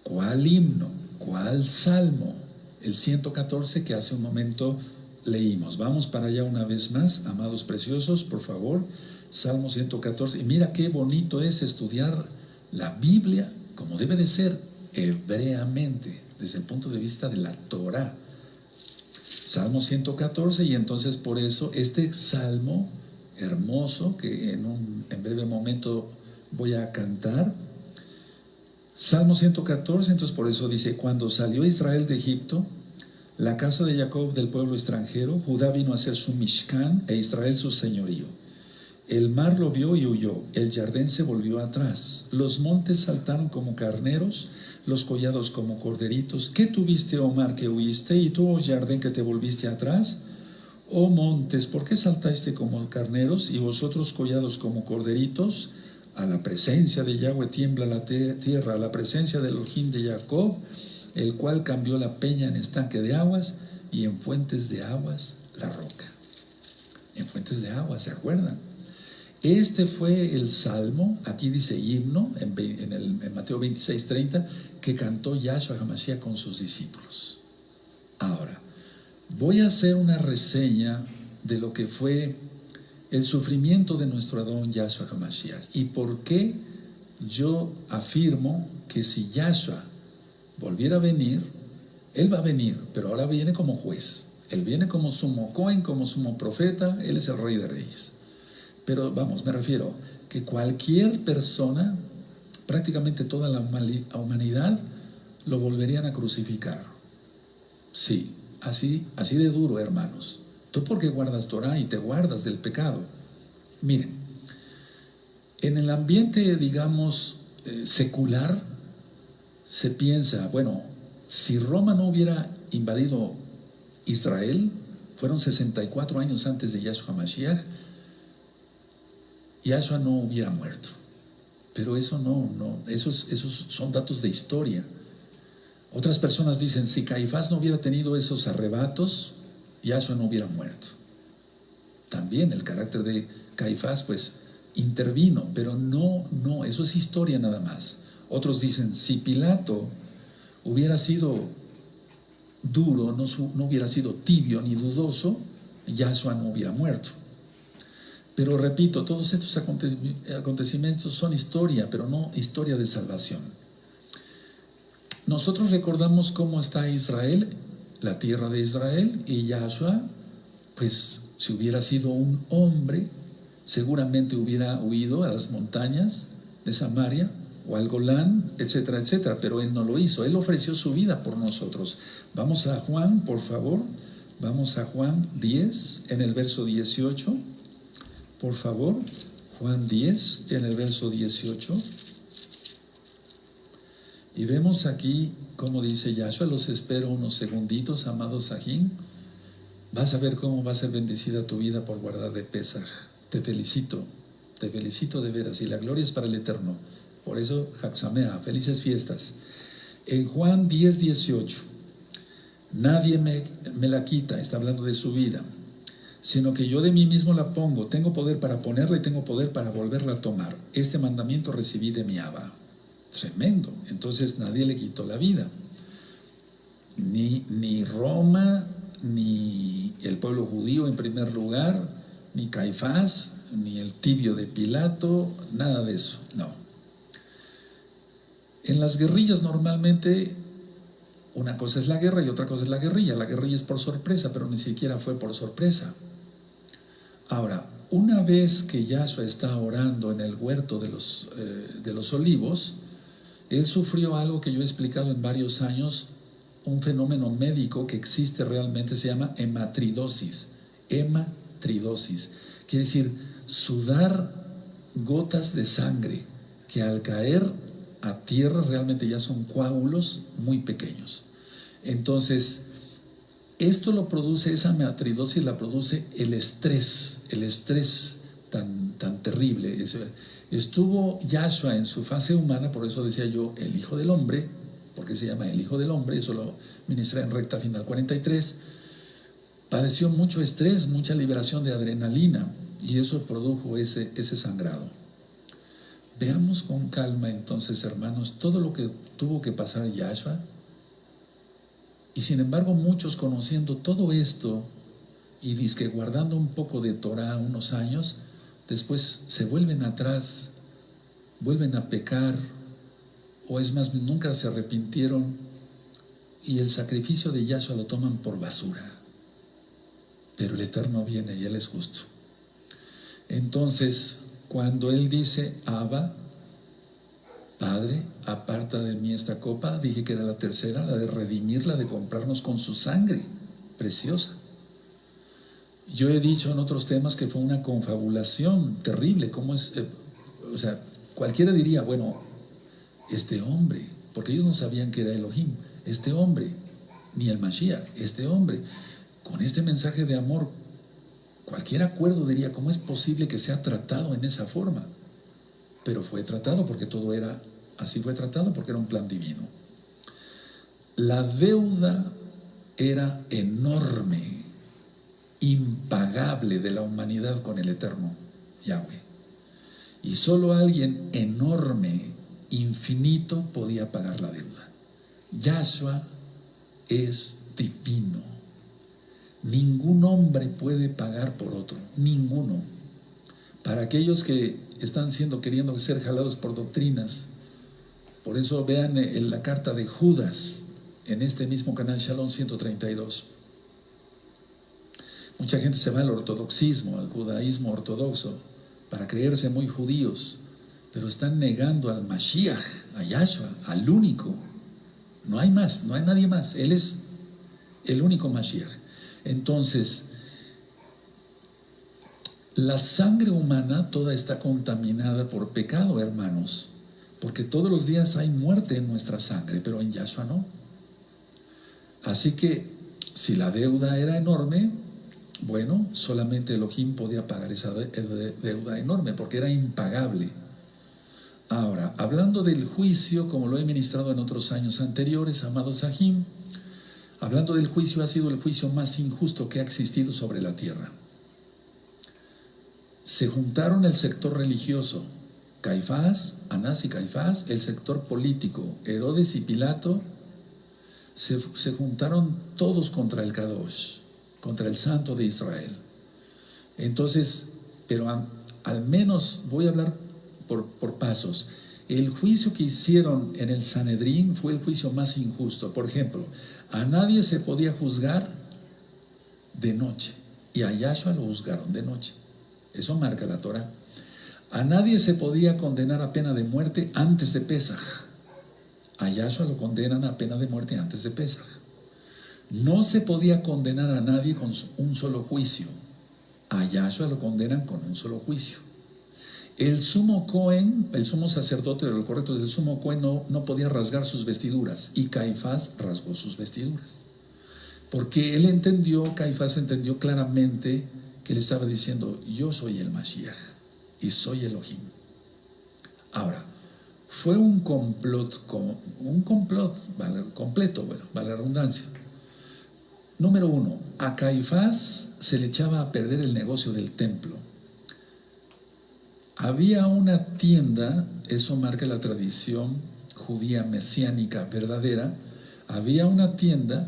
¿Cuál himno? ¿Cuál Salmo? El 114 que hace un momento leímos. Vamos para allá una vez más, amados preciosos, por favor. Salmo 114. Y mira qué bonito es estudiar la Biblia como debe de ser, hebreamente, desde el punto de vista de la Torah. Salmo 114, y entonces por eso este salmo hermoso que en breve momento voy a cantar. Salmo 114, entonces por eso dice: cuando salió Israel de Egipto, la casa de Jacob del pueblo extranjero, Judá vino a ser su Mishkan e Israel su señorío. El mar lo vio y huyó, el Jardín se volvió atrás, los montes saltaron como carneros, los collados como corderitos. ¿Qué tuviste, oh mar, que huiste? Y tú, oh Jardín, que te volviste atrás. Oh montes, ¿por qué saltaste como carneros y vosotros collados como corderitos? A la presencia de Yahweh tiembla la tierra, a la presencia del Elohim de Jacob, el cual cambió la peña en estanque de aguas y en fuentes de aguas la roca. En fuentes de aguas, ¿se acuerdan? Este fue el salmo, aquí dice himno, en Mateo 26:30, que cantó Yahshua HaMashiach con sus discípulos. Ahora, voy a hacer una reseña de lo que fue el sufrimiento de nuestro Adón Yahshua HaMashiach y por qué yo afirmo que si Yahshua volviera a venir, Él va a venir, pero ahora viene como juez. Él viene como sumo Cohen, como sumo profeta, Él es el Rey de Reyes. Pero vamos, me refiero que cualquier persona, prácticamente toda la humanidad, lo volverían a crucificar. Sí, así de duro, hermanos. Tú porque guardas Torah y te guardas del pecado. Miren, en el ambiente, digamos, secular, se piensa, bueno, si Roma no hubiera invadido Israel, fueron 64 años antes de Yahshua Mashiach, Yahshua no hubiera muerto. Pero eso esos son datos de historia. Otras personas dicen, si Caifás no hubiera tenido esos arrebatos, Yahshua no hubiera muerto. También el carácter de Caifás, pues, intervino, pero no, eso es historia nada más. Otros dicen, si Pilato hubiera sido duro, no hubiera sido tibio ni dudoso, Yahshua no hubiera muerto. Pero repito, todos estos acontecimientos son historia, pero no historia de salvación. Nosotros recordamos cómo está Israel, la tierra de Israel, y Yahshua, pues si hubiera sido un hombre, seguramente hubiera huido a las montañas de Samaria o al Golán, etcétera, etcétera, pero Él no lo hizo. Él ofreció su vida por nosotros. Vamos a Juan, por favor. Vamos a Juan 10, en el verso 18. Por favor, Juan 10, en el verso 18. Y vemos aquí, como dice Yahshua, los espero unos segunditos, amados Sajín. Vas a ver cómo va a ser bendecida tu vida por guardar de Pesaj. Te felicito de veras, y la gloria es para el Eterno. Por eso, Haxamea, felices fiestas. En Juan 10, 18, nadie me la quita, está hablando de su vida, sino que yo de mí mismo la pongo. Tengo poder para ponerla y tengo poder para volverla a tomar. Este mandamiento recibí de mi Abba. Tremendo. Entonces nadie le quitó la vida. Ni Roma ni el pueblo judío en primer lugar, ni Caifás, ni el tibio de Pilato, nada de eso, no. En las guerrillas normalmente una cosa es la guerra y otra cosa es la guerrilla. La guerrilla es por sorpresa, pero ni siquiera fue por sorpresa. Ahora, una vez que Yahshua está orando en el huerto de los olivos, él sufrió algo que yo he explicado en varios años, un fenómeno médico que existe realmente, se llama hematridosis. Hematridosis quiere decir sudar gotas de sangre que al caer a tierra realmente ya son coágulos muy pequeños. Entonces, esto lo produce, esa hematridosis la produce el estrés tan terrible. Estuvo Yahshua en su fase humana, por eso decía yo el Hijo del Hombre, porque se llama el Hijo del Hombre, eso lo ministré en Recta Final 43, padeció mucho estrés, mucha liberación de adrenalina, y eso produjo ese sangrado. Veamos con calma entonces, hermanos, todo lo que tuvo que pasar Yahshua, y sin embargo muchos conociendo todo esto, y dizque guardando un poco de Torah unos años, después se vuelven atrás, vuelven a pecar, o es más, nunca se arrepintieron, y el sacrificio de Yahshua lo toman por basura. Pero el Eterno viene y Él es justo. Entonces, cuando Él dice, Abba, Padre, aparta de mí esta copa, dije que era la tercera, la de redimirla, de comprarnos con su sangre preciosa. Yo he dicho en otros temas que fue una confabulación terrible. ¿Cómo es? O sea, cualquiera diría, bueno, este hombre, porque ellos no sabían que era Elohim, este hombre, ni el Mashiach, este hombre, con este mensaje de amor, cualquier acuerdo diría, ¿cómo es posible que sea tratado en esa forma? Pero fue tratado porque todo era, así fue tratado porque era un plan divino. La deuda era enorme, impagable de la humanidad con el Eterno Yahweh. Y solo alguien enorme, infinito, podía pagar la deuda. Yahshua es divino. Ningún hombre puede pagar por otro, ninguno. Para aquellos que están queriendo ser jalados por doctrinas, por eso vean en la carta de Judas, en este mismo canal Shalom 132. Mucha gente se va al ortodoxismo, al judaísmo ortodoxo, para creerse muy judíos, pero están negando al Mashiach, a Yahshua, al único. No hay más, no hay nadie más. Él es el único Mashiach. Entonces, la sangre humana toda está contaminada por pecado, hermanos, porque todos los días hay muerte en nuestra sangre, pero en Yahshua no. Así que, si la deuda era enorme, bueno, solamente Elohim podía pagar esa deuda enorme, porque era impagable. Ahora, hablando del juicio, como lo he ministrado en otros años anteriores, amados Sahim, hablando del juicio, ha sido el juicio más injusto que ha existido sobre la tierra. Se juntaron el sector religioso, Caifás, Anás y Caifás, el sector político, Herodes y Pilato, se juntaron todos contra el Kadosh, contra el Santo de Israel. Entonces, pero al menos voy a hablar por pasos. El juicio que hicieron en el Sanedrín fue el juicio más injusto. Por ejemplo, a nadie se podía juzgar de noche, y a Yahshua lo juzgaron de noche. Eso marca la Torah. A nadie se podía condenar a pena de muerte antes de Pesaj. A Yahshua lo condenan a pena de muerte antes de Pesaj. No se podía condenar a nadie con un solo juicio. A Yahshua lo condenan con un solo juicio. El sumo Cohen, el sumo sacerdote, lo correcto del sumo Cohen, no podía rasgar sus vestiduras, y Caifás rasgó sus vestiduras. Porque Caifás entendió claramente que le estaba diciendo, yo soy el Mashiach y soy Elohim. Ahora, fue un complot completo, bueno, vale la redundancia. Número 1, a Caifás se le echaba a perder el negocio del templo. Había una tienda, eso marca la tradición judía mesiánica verdadera, había una tienda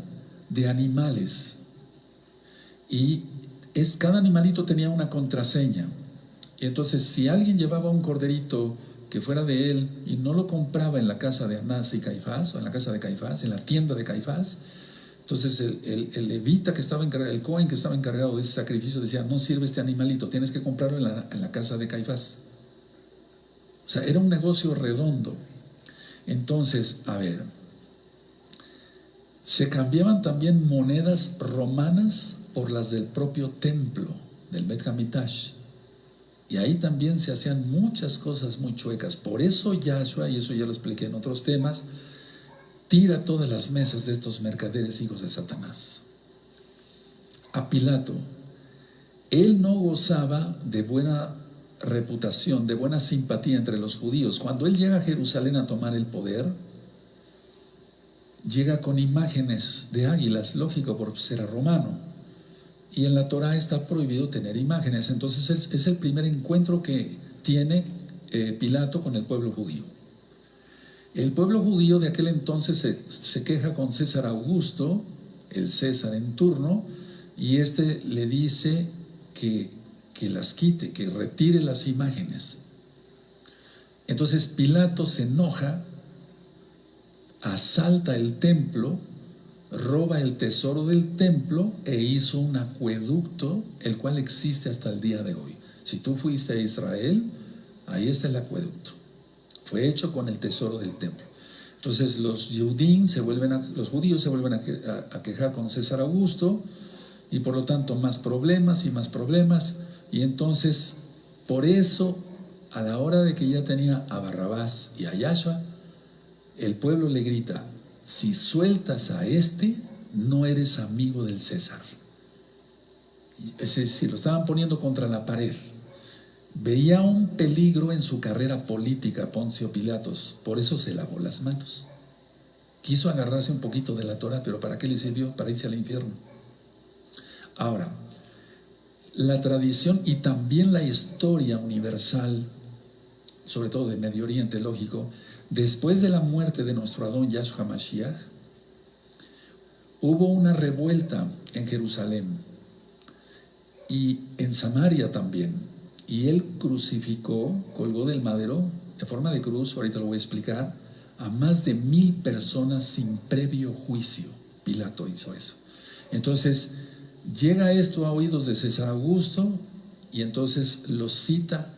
de animales, Y cada animalito tenía una contraseña. Y entonces, si alguien llevaba un corderito que fuera de él y no lo compraba en la casa de Anás y Caifás, o en la casa de Caifás, en la tienda de Caifás, entonces el levita que estaba encargado, el Cohen que estaba encargado de ese sacrificio, decía: no sirve este animalito, tienes que comprarlo en la casa de Caifás. O sea, era un negocio redondo. Entonces, a ver, se cambiaban también monedas romanas por las del propio templo, del Bet Hamikdash. Y ahí también se hacían muchas cosas muy chuecas. Por eso Yahshua, y eso ya lo expliqué en otros temas, tira todas las mesas de estos mercaderes hijos de Satanás. A Pilato, él no gozaba de buena reputación, de buena simpatía entre los judíos. Cuando él llega a Jerusalén a tomar el poder, llega con imágenes de águilas, lógico por ser romano. Y en la Torah está prohibido tener imágenes. Entonces es el primer encuentro que tiene Pilato con el pueblo judío. El pueblo judío de aquel entonces se queja con César Augusto, el César en turno, y le dice que las quite, que retire las imágenes. Entonces Pilato se enoja, asalta el templo, roba el tesoro del templo e hizo un acueducto, el cual existe hasta el día de hoy. Si tú fuiste a Israel, ahí está el acueducto. Fue hecho con el tesoro del templo. Entonces los judíos se vuelven a quejar con César Augusto, y por lo tanto más problemas y más problemas. Y entonces, por eso, a la hora de que ya tenía a Barrabás y a Yahshua, el pueblo le grita: si sueltas a no eres amigo del César. Es decir, lo estaban poniendo contra la pared. Veía un peligro en su carrera política Poncio Pilatos, por eso se lavó las manos. Quiso agarrarse un poquito de la Torah, pero ¿para qué le sirvió? Para irse al infierno. Ahora, la tradición y también la historia universal, sobre todo de Medio Oriente, lógico, después de la muerte de nuestro Adón Yahshua Mashiach, hubo una revuelta en Jerusalén y en Samaria también, y él colgó del madero en forma de cruz, ahorita lo voy a explicar, a más de 1,000 personas sin previo juicio. Pilato hizo eso. Entonces llega esto a oídos de César Augusto, y entonces lo cita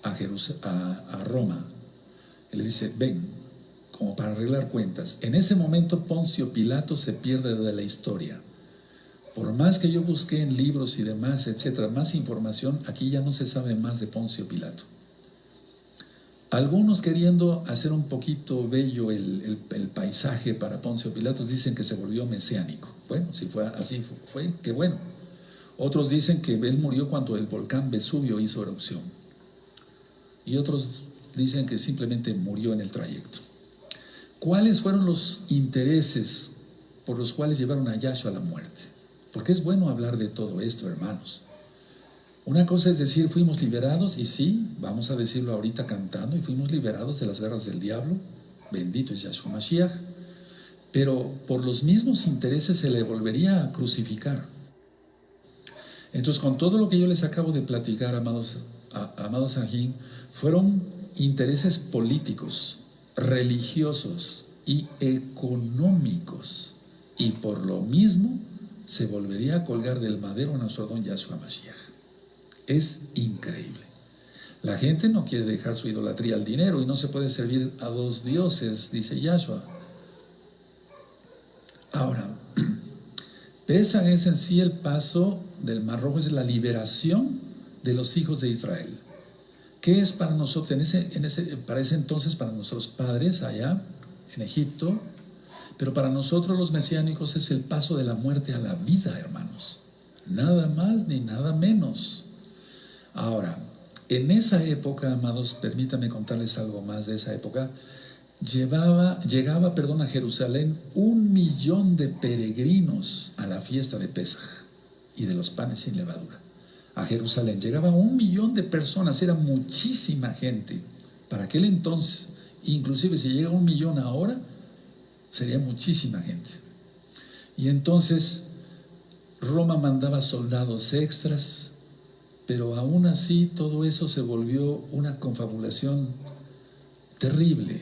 a Roma. Él le dice: ven, como para arreglar cuentas. En ese momento Poncio Pilato se pierde de la historia. Por más que yo busqué en libros y demás, etcétera, más información, aquí ya no se sabe más de Poncio Pilato. Algunos, queriendo hacer un poquito bello el paisaje para Poncio Pilato, dicen que se volvió mesiánico. Bueno, si fue así, fue qué bueno. Otros dicen que él murió cuando el volcán Vesubio hizo erupción. Y otros dicen que simplemente murió en el trayecto. ¿Cuáles fueron los intereses por los cuales llevaron a Yahshua a la muerte? Porque es bueno hablar de todo esto, hermanos. Una cosa es decir, fuimos liberados, y sí, vamos a decirlo ahorita cantando, y fuimos liberados de las garras del diablo, bendito es Yahshua Mashiach, pero por los mismos intereses se le volvería a crucificar. Entonces, con todo lo que yo les acabo de platicar, amados Ajín, fueron intereses políticos, religiosos y económicos, y por lo mismo se volvería a colgar del madero a nuestro Adón Yahshua Mashiach. Es increíble. La gente no quiere dejar su idolatría al dinero, y no se puede servir a dos dioses, dice Yahshua. Ahora, Pesaj es en sí el paso del Mar Rojo, es la liberación de los hijos de Israel. ¿Qué es para nosotros para ese entonces, para nuestros padres allá en Egipto? Pero para nosotros los mesiánicos es el paso de la muerte a la vida, hermanos. Nada más ni nada menos. Ahora, en esa época, amados, permítanme contarles algo más de esa época. Llegaba a Jerusalén 1,000,000 de peregrinos a la fiesta de Pesaj y de los panes sin levadura. A Jerusalén llegaba 1,000,000 de personas, era muchísima gente. Para aquel entonces, inclusive si llega 1,000,000 ahora, sería muchísima gente. Y entonces Roma mandaba soldados extras, pero aún así todo eso se volvió una confabulación terrible,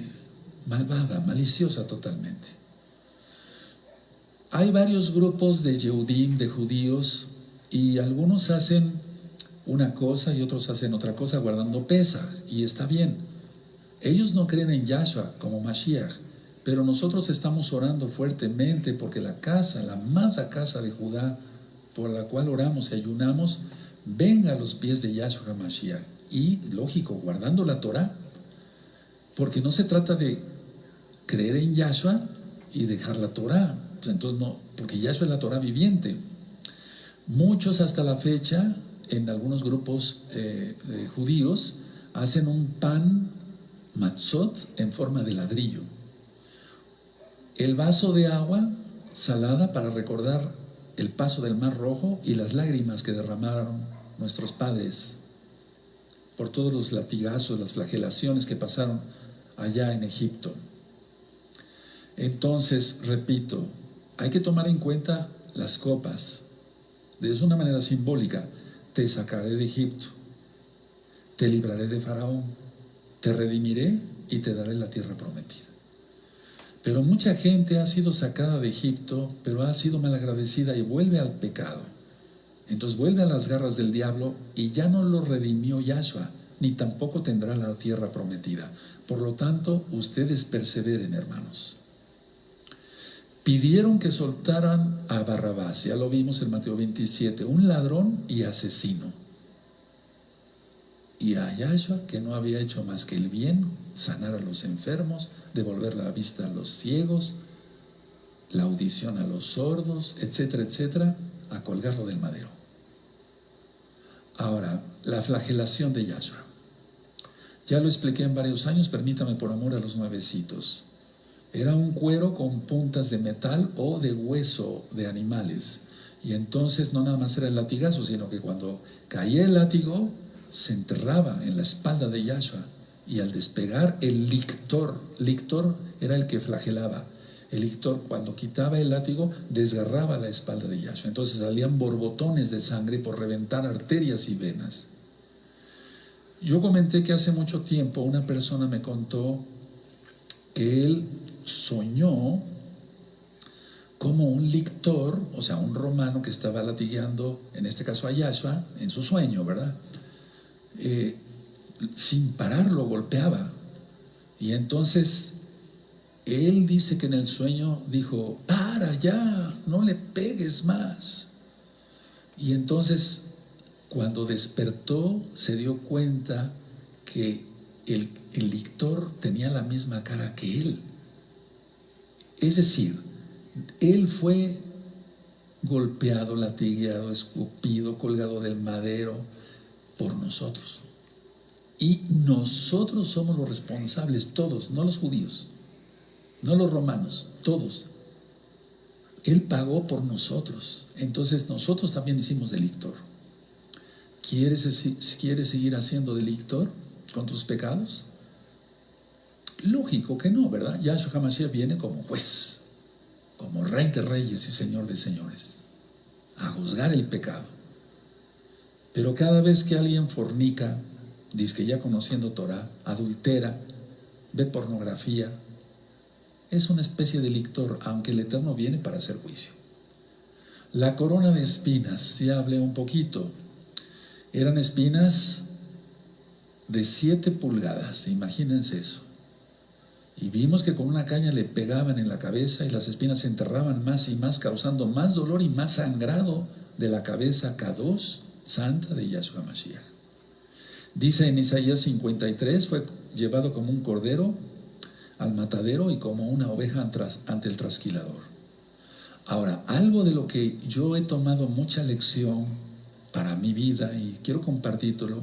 malvada, maliciosa totalmente. Hay varios grupos de Yehudim, de judíos, y algunos hacen una cosa y otros hacen otra cosa guardando Pesaj, y está bien. Ellos no creen en Yahshua como Mashiach, pero nosotros estamos orando fuertemente porque la casa, la amada casa de Judá, por la cual oramos y ayunamos, venga a los pies de Yahshua Mashiach. Y, lógico, guardando la Torah, porque no se trata de creer en Yahshua y dejar la Torah. Entonces no, porque Yahshua es la Torah viviente. Muchos hasta la fecha, en algunos grupos judíos, hacen un pan matzot en forma de ladrillo. El vaso de agua salada para recordar el paso del Mar Rojo y las lágrimas que derramaron nuestros padres por todos los latigazos, las flagelaciones que pasaron allá en Egipto. Entonces, repito, hay que tomar en cuenta las copas. De una manera simbólica, te sacaré de Egipto, te libraré de Faraón, te redimiré y te daré la tierra prometida. Pero mucha gente ha sido sacada de Egipto, pero ha sido malagradecida y vuelve al pecado. Entonces vuelve a las garras del diablo y ya no lo redimió Yahshua, ni tampoco tendrá la tierra prometida. Por lo tanto, ustedes perseveren, hermanos. Pidieron que soltaran a Barrabás, ya lo vimos en Mateo 27, un ladrón y asesino. Y a Yahshua, que no había hecho más que el bien, sanar a los enfermos, devolver la vista a los ciegos, la audición a los sordos, etcétera, etcétera, a colgarlo del madero. Ahora, la flagelación de Yahshua. Ya lo expliqué en varios años, permítame por amor a los nuevecitos. Era un cuero con puntas de metal o de hueso de animales. Y entonces no nada más era el latigazo, sino que cuando caía el látigo, se enterraba en la espalda de Yahshua. Y al despegar, el lictor era el que flagelaba. El lictor, cuando quitaba el látigo, desgarraba la espalda de Yahshua. Entonces salían borbotones de sangre por reventar arterias y venas. Yo comenté que hace mucho tiempo una persona me contó que él soñó como un lictor, o sea, un romano que estaba latigueando, en este caso a Yahshua, en su sueño, ¿verdad? Sin parar lo golpeaba. Y entonces él dice que en el sueño dijo: para ya, no le pegues más. Y entonces cuando despertó se dio cuenta que el lictor tenía la misma cara que él. Es decir, él fue golpeado, latigueado, escupido, colgado del madero por nosotros. Y nosotros somos los responsables, todos, no los judíos, no los romanos, todos. Él pagó por nosotros. Entonces nosotros también hicimos de lictor. ¿Quieres seguir haciendo de lictor con tus pecados? Lógico que no, ¿verdad? Yahshua HaMashiach viene como juez, como rey de reyes y señor de señores, a juzgar el pecado. Pero cada vez que alguien fornica, dice que ya conociendo Torah, adultera, ve pornografía, es una especie de lictor, aunque el Eterno viene para hacer juicio. La corona de espinas, ya hablé un poquito, eran espinas de 7 pulgadas, imagínense eso. Y vimos que con una caña le pegaban en la cabeza y las espinas se enterraban más y más, causando más dolor y más sangrado de la cabeza Kadosh, santa de Yahshua Mashiach. Dice en Isaías 53, fue llevado como un cordero al matadero y como una oveja ante el trasquilador. Ahora, algo de lo que yo he tomado mucha lección para mi vida y quiero compartirlo,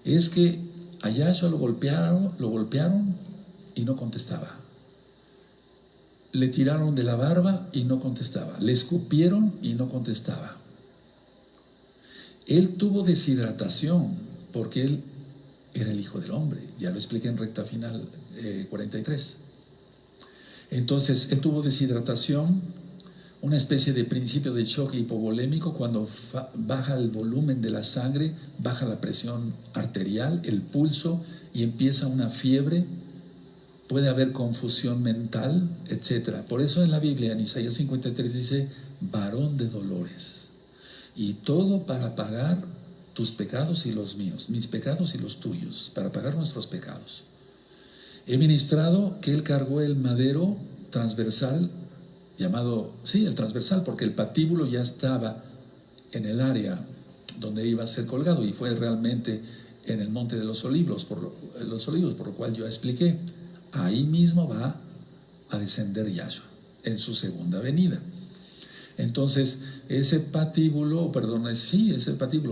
es que a Yahshua lo golpearon y no contestaba. Le tiraron de la barba y no contestaba. Le escupieron y no contestaba. Él tuvo deshidratación porque él era el Hijo del Hombre. Ya lo expliqué en recta final 43. Entonces, él tuvo deshidratación, una especie de principio de choque hipovolémico. Cuando baja el volumen de la sangre, baja la presión arterial, el pulso, y empieza una fiebre. Puede haber confusión mental, etc. Por eso en la Biblia, en Isaías 53, dice, varón de dolores. Y todo para pagar tus pecados y los míos, mis pecados y los tuyos, para pagar nuestros pecados. He ministrado que él cargó el madero transversal, llamado, sí, el transversal, porque el patíbulo ya estaba en el área donde iba a ser colgado, y fue realmente en el monte de los olivos, por lo cual yo expliqué. Ahí mismo va a descender Yahshua en su segunda venida. Entonces, ese patíbulo,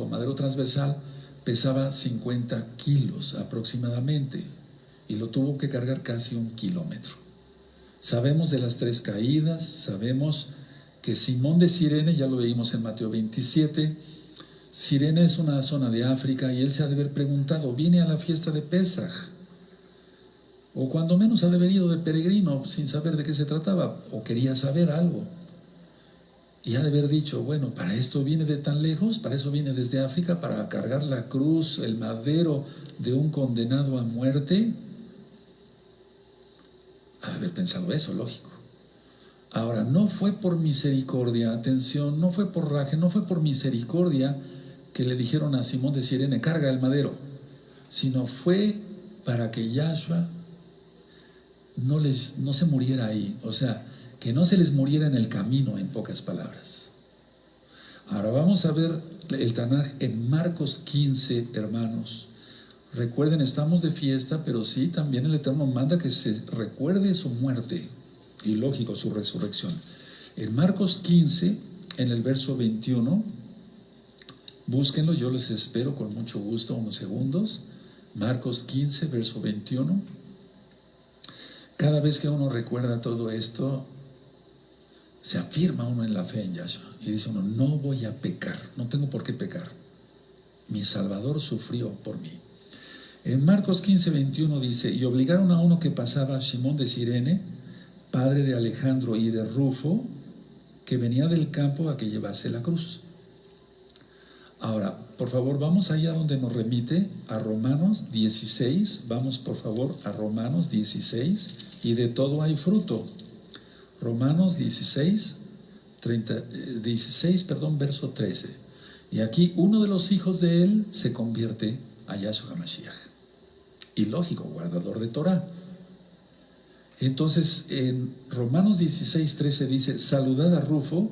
madero transversal, pesaba 50 kilos aproximadamente, y lo tuvo que cargar casi 1 kilómetro. Sabemos de las 3 caídas, sabemos que Simón de Cirene, ya lo veíamos en Mateo 27, Cirene es una zona de África, y él se ha de haber preguntado, ¿viene a la fiesta de Pesaj? O cuando menos ha de haber ido de peregrino sin saber de qué se trataba, o quería saber algo. Y ha de haber dicho, bueno, para esto viene de tan lejos, para eso viene desde África, para cargar la cruz, el madero de un condenado a muerte. Ha de haber pensado eso, lógico. Ahora, no fue por misericordia, atención, no fue por raje, no fue por misericordia que le dijeron a Simón de Cirene, carga el madero, sino fue para que Yahshua no se muriera ahí, o sea, que no se les muriera en el camino, en pocas palabras. Ahora vamos a ver el Tanaj en Marcos 15, hermanos. Recuerden, estamos de fiesta, pero sí, también el Eterno manda que se recuerde su muerte, y lógico, su resurrección. En Marcos 15, en el verso 21, búsquenlo, yo les espero con mucho gusto unos segundos. Marcos 15, verso 21. Cada vez que uno recuerda todo esto, se afirma uno en la fe en Yahshua, y dice uno, no voy a pecar, no tengo por qué pecar. Mi Salvador sufrió por mí. En Marcos 15, 21 dice, y obligaron a uno que pasaba, Simón de Cirene, padre de Alejandro y de Rufo, que venía del campo, a que llevase la cruz. Ahora, por favor, vamos allá donde nos remite, a Romanos 16, vamos por favor a Romanos 16, y de todo hay fruto. Romanos 16, verso 13. Y aquí uno de los hijos de él se convierte a Yahshua HaMashiach. Y lógico, guardador de Torah. Entonces, en Romanos 16, 13 dice, saludad a Rufo,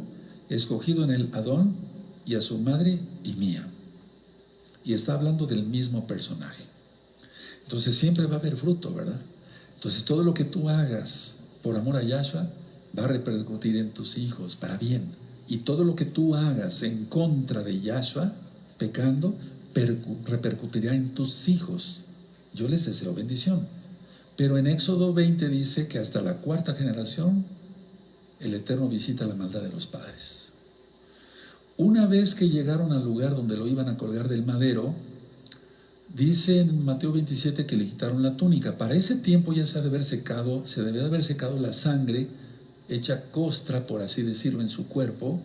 escogido en el Adón, y a su madre y mía. Y está hablando del mismo personaje. Entonces siempre va a haber fruto, ¿verdad? Entonces todo lo que tú hagas por amor a Yahshua va a repercutir en tus hijos para bien. Y todo lo que tú hagas en contra de Yahshua, pecando, repercutirá en tus hijos. Yo les deseo bendición. Pero en Éxodo 20 dice que hasta la 4ª generación el Eterno visita la maldad de los padres. Una vez que llegaron al lugar donde lo iban a colgar del madero, dice en Mateo 27 que le quitaron la túnica. Para ese tiempo ya se debe de haber secado la sangre, hecha costra, por así decirlo, en su cuerpo.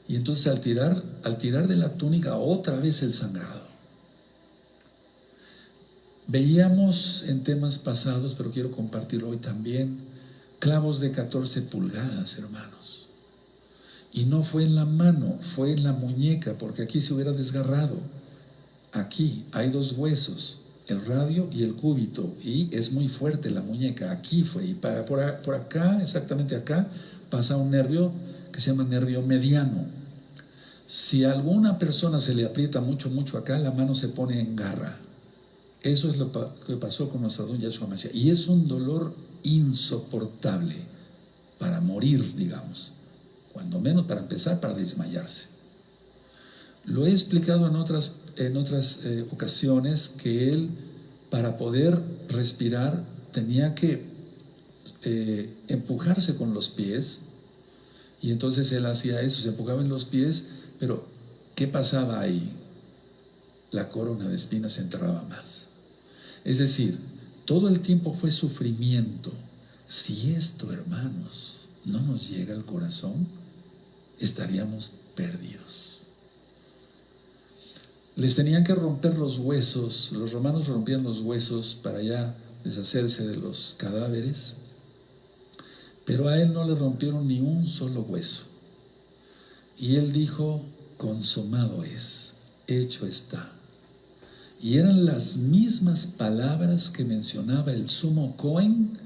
Y entonces al tirar de la túnica, otra vez el sangrado. Veíamos en temas pasados, pero quiero compartirlo hoy también, clavos de 14 pulgadas, hermanos. Y no fue en la mano, fue en la muñeca, porque aquí se hubiera desgarrado. Aquí hay 2 huesos, el radio y el cúbito, y es muy fuerte la muñeca. Aquí fue, y por acá, exactamente acá, pasa un nervio que se llama nervio mediano. Si a alguna persona se le aprieta mucho acá, la mano se pone en garra. Eso es lo que pasó con nuestro don Yahshua Mashiach. Y es un dolor insoportable, para morir, digamos. Cuando menos para empezar, para desmayarse. Lo he explicado en otras ocasiones, que él, para poder respirar, tenía que empujarse con los pies, y entonces él hacía eso, se empujaba en los pies, pero ¿qué pasaba ahí? La corona de espinas se enterraba más. Es decir, todo el tiempo fue sufrimiento. Si esto, hermanos, no nos llega al corazón, estaríamos perdidos. Les tenían que romper los huesos, los romanos rompían los huesos para ya deshacerse de los cadáveres, pero a él no le rompieron ni un solo hueso. Y él dijo, consumado es, hecho está. Y eran las mismas palabras que mencionaba el sumo Cohen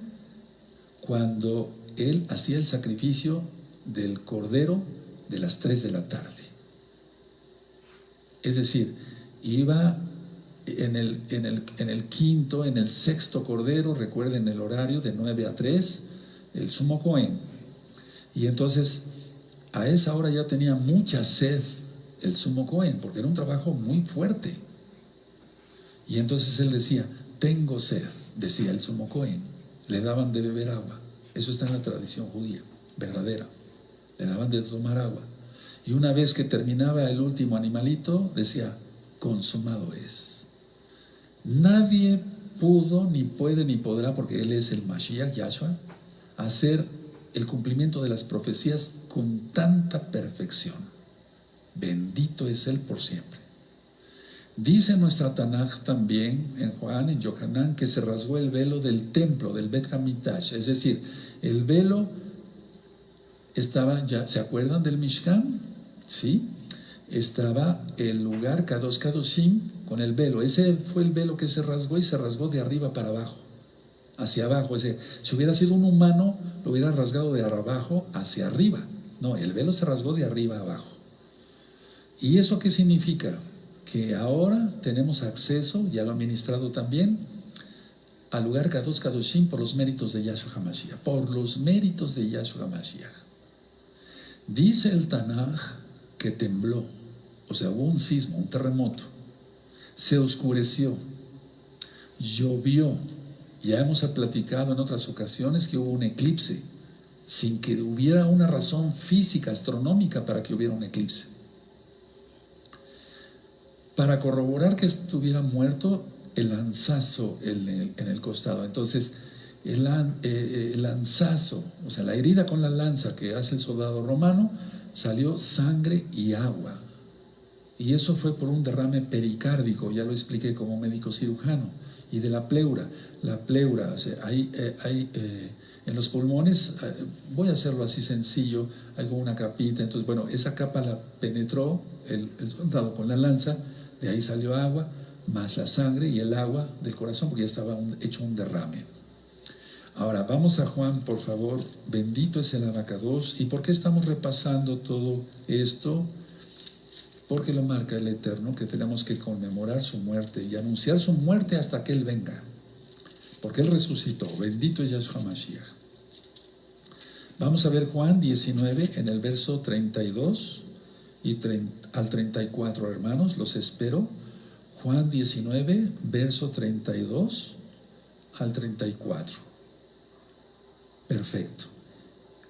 cuando él hacía el sacrificio del cordero de las 3 de la tarde. Es decir, iba en el quinto, en el sexto cordero, recuerden el horario de 9 a 3, el sumo Cohen. Y entonces, a esa hora ya tenía mucha sed el sumo Cohen, porque era un trabajo muy fuerte. Y entonces él decía, tengo sed, decía el sumo Cohen. Le daban de beber agua. Eso está en la tradición judía, verdadera. Le daban de tomar agua. Y una vez que terminaba el último animalito, decía, consumado es. Nadie pudo, ni puede, ni podrá, porque él es el Mashiach, Yahshua, hacer el cumplimiento de las profecías con tanta perfección. Bendito es él por siempre. Dice nuestra Tanaj también, en Juan, en Yohanan, que se rasgó el velo del templo, del Bet Hamikdash. Es decir, el velo estaba, ya, ¿se acuerdan del Mishkan? ¿Sí? Estaba el lugar Kadosh Kadoshim con el velo. Ese fue el velo que se rasgó y se rasgó de arriba para abajo, hacia abajo. Si hubiera sido un humano, lo hubiera rasgado de abajo hacia arriba. No, el velo se rasgó de arriba a abajo. ¿Y eso qué significa? Que ahora tenemos acceso, ya lo ha ministrado también, al lugar Kadosh Kadoshim por los méritos de Yahshua HaMashiach. Por los méritos de Yahshua HaMashiach. Dice el Tanaj que tembló, o sea, hubo un sismo, un terremoto, se oscureció, llovió. Ya hemos platicado en otras ocasiones que hubo un eclipse, sin que hubiera una razón física, astronómica para que hubiera un eclipse. Para corroborar que estuviera muerto, el lanzazo en el costado. Entonces, el lanzazo, o sea, la herida con la lanza que hace el soldado romano, salió sangre y agua. Y eso fue por un derrame pericárdico, ya lo expliqué como médico cirujano. Y de la pleura, o sea, hay en los pulmones, voy a hacerlo así sencillo, hago una capita, entonces bueno, esa capa la penetró el soldado con la lanza, de ahí salió agua, más la sangre y el agua del corazón, porque ya estaba hecho un derrame. Ahora, vamos a Juan, por favor. Bendito es el Abacados. ¿Y por qué estamos repasando todo esto? Porque lo marca el Eterno, que tenemos que conmemorar su muerte y anunciar su muerte hasta que Él venga. Porque Él resucitó. Bendito es Yahshua Mashiach. Vamos a ver Juan 19 en el verso 32 al 34, hermanos. Los espero. Juan 19, verso 32 al 34. Perfecto.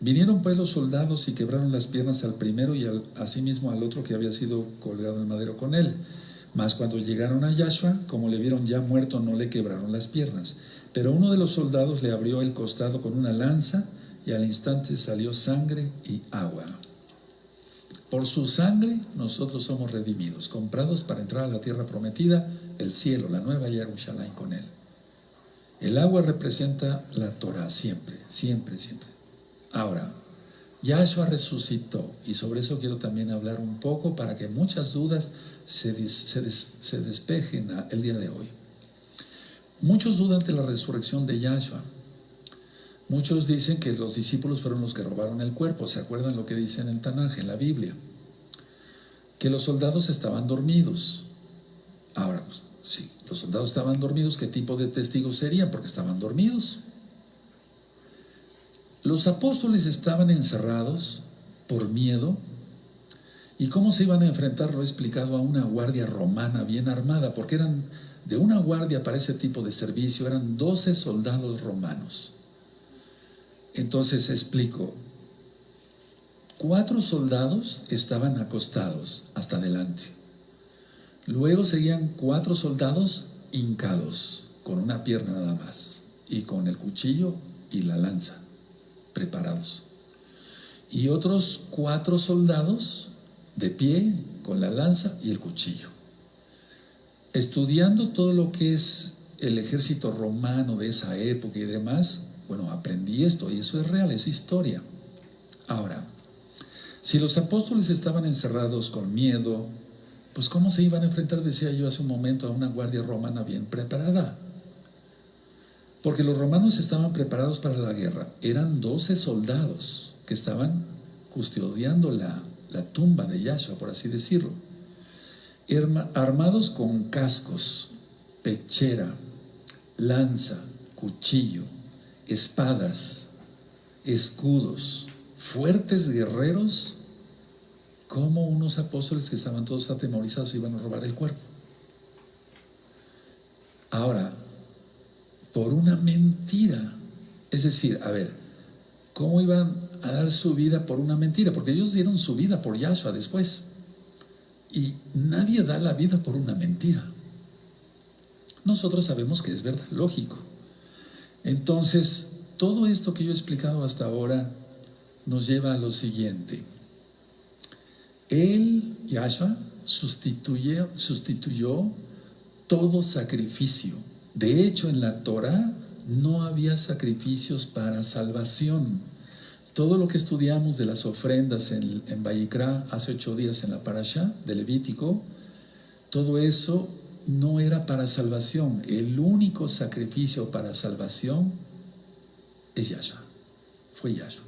Vinieron pues los soldados y quebraron las piernas al primero y asimismo al otro que había sido colgado en el madero con él. Mas cuando llegaron a Yahshua, como le vieron ya muerto, no le quebraron las piernas. Pero uno de los soldados le abrió el costado con una lanza y al instante salió sangre y agua. Por su sangre nosotros somos redimidos, comprados para entrar a la tierra prometida, el cielo, la nueva Jerusalén con él. El agua representa la Torah, siempre, siempre, siempre. Ahora, Yahshua resucitó, y sobre eso quiero también hablar un poco para que muchas dudas se despejen el día de hoy. Muchos dudan de la resurrección de Yahshua. Muchos dicen que los discípulos fueron los que robaron el cuerpo. ¿Se acuerdan lo que dice en el Tanaj, en la Biblia? Que los soldados estaban dormidos. Ahora, pues, sí, los soldados estaban dormidos. ¿Qué tipo de testigos serían? Porque estaban dormidos. Los apóstoles estaban encerrados por miedo. ¿Y cómo se iban a enfrentar? Lo he explicado, a una guardia romana bien armada, porque eran de una guardia para ese tipo de servicio, eran 12 soldados romanos. Entonces explico, 4 soldados estaban acostados hasta adelante. Luego seguían 4 soldados hincados, con una pierna nada más, y con el cuchillo y la lanza preparados. y otros 4 soldados de pie con la lanza y el cuchillo. Estudiando todo lo que es el ejército romano de esa época y demás, bueno, aprendí esto y eso es real, es historia. Ahora, si los apóstoles estaban encerrados con miedo, pues ¿cómo se iban a enfrentar, decía yo hace un momento, a una guardia romana bien preparada? Porque los romanos estaban preparados para la guerra. Eran 12 soldados que estaban custodiando la tumba de Yahshua, por así decirlo. Armados con cascos, pechera, lanza, cuchillo, espadas, escudos, fuertes guerreros, como unos apóstoles que estaban todos atemorizados iban a robar el cuerpo. Ahora, por una mentira, es decir, a ver, ¿cómo iban a dar su vida por una mentira? Porque ellos dieron su vida por Yahshua después. Y nadie da la vida por una mentira. Nosotros sabemos que es verdad, lógico. Entonces, todo esto que yo he explicado hasta ahora nos lleva a lo siguiente. Él, Yahshua, sustituyó todo sacrificio. De hecho, en la Torah no había sacrificios para salvación. Todo lo que estudiamos de las ofrendas en Vayikra hace 8 días en la Parashá de Levítico, todo eso no era para salvación. El único sacrificio para salvación es Yahshua. Fue Yahshua.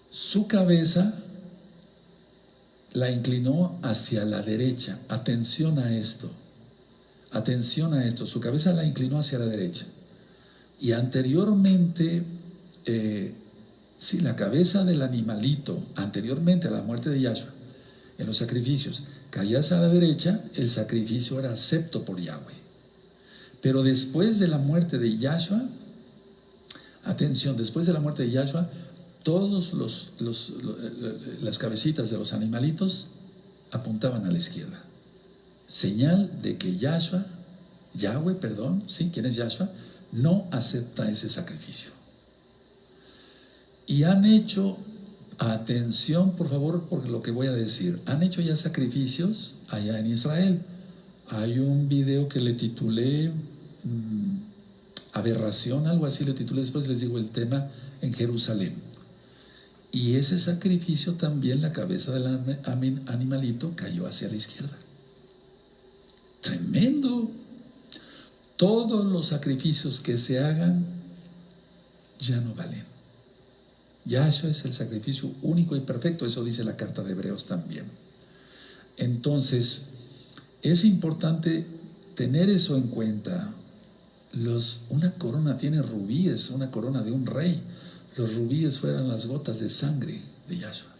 Su cabeza la inclinó hacia la derecha. Atención a esto. Atención a esto. Su cabeza la inclinó hacia la derecha. Y anteriormente, la cabeza del animalito, anteriormente a la muerte de Yahshua, en los sacrificios, caía hacia la derecha, el sacrificio era acepto por Yahweh. Pero después de la muerte de Yahshua, atención, después de la muerte de Yahshua, todos las cabecitas de los animalitos apuntaban a la izquierda. Señal de que Yahweh, ¿sí? ¿Quién es Yahshua? No acepta ese sacrificio. Y han hecho, atención por favor por lo que voy a decir, han hecho ya sacrificios allá en Israel. Hay un video que le titulé Aberración, algo así le titulé, después les digo el tema, en Jerusalén. Y ese sacrificio también, la cabeza del animalito cayó hacia la izquierda. Tremendo. Todos los sacrificios que se hagan ya no valen. Yahshua es el sacrificio único y perfecto, eso dice la carta de Hebreos también. Entonces, es importante tener eso en cuenta. Una corona tiene rubíes, una corona de un rey. Los rubíes fueran las gotas de sangre de Yahshua.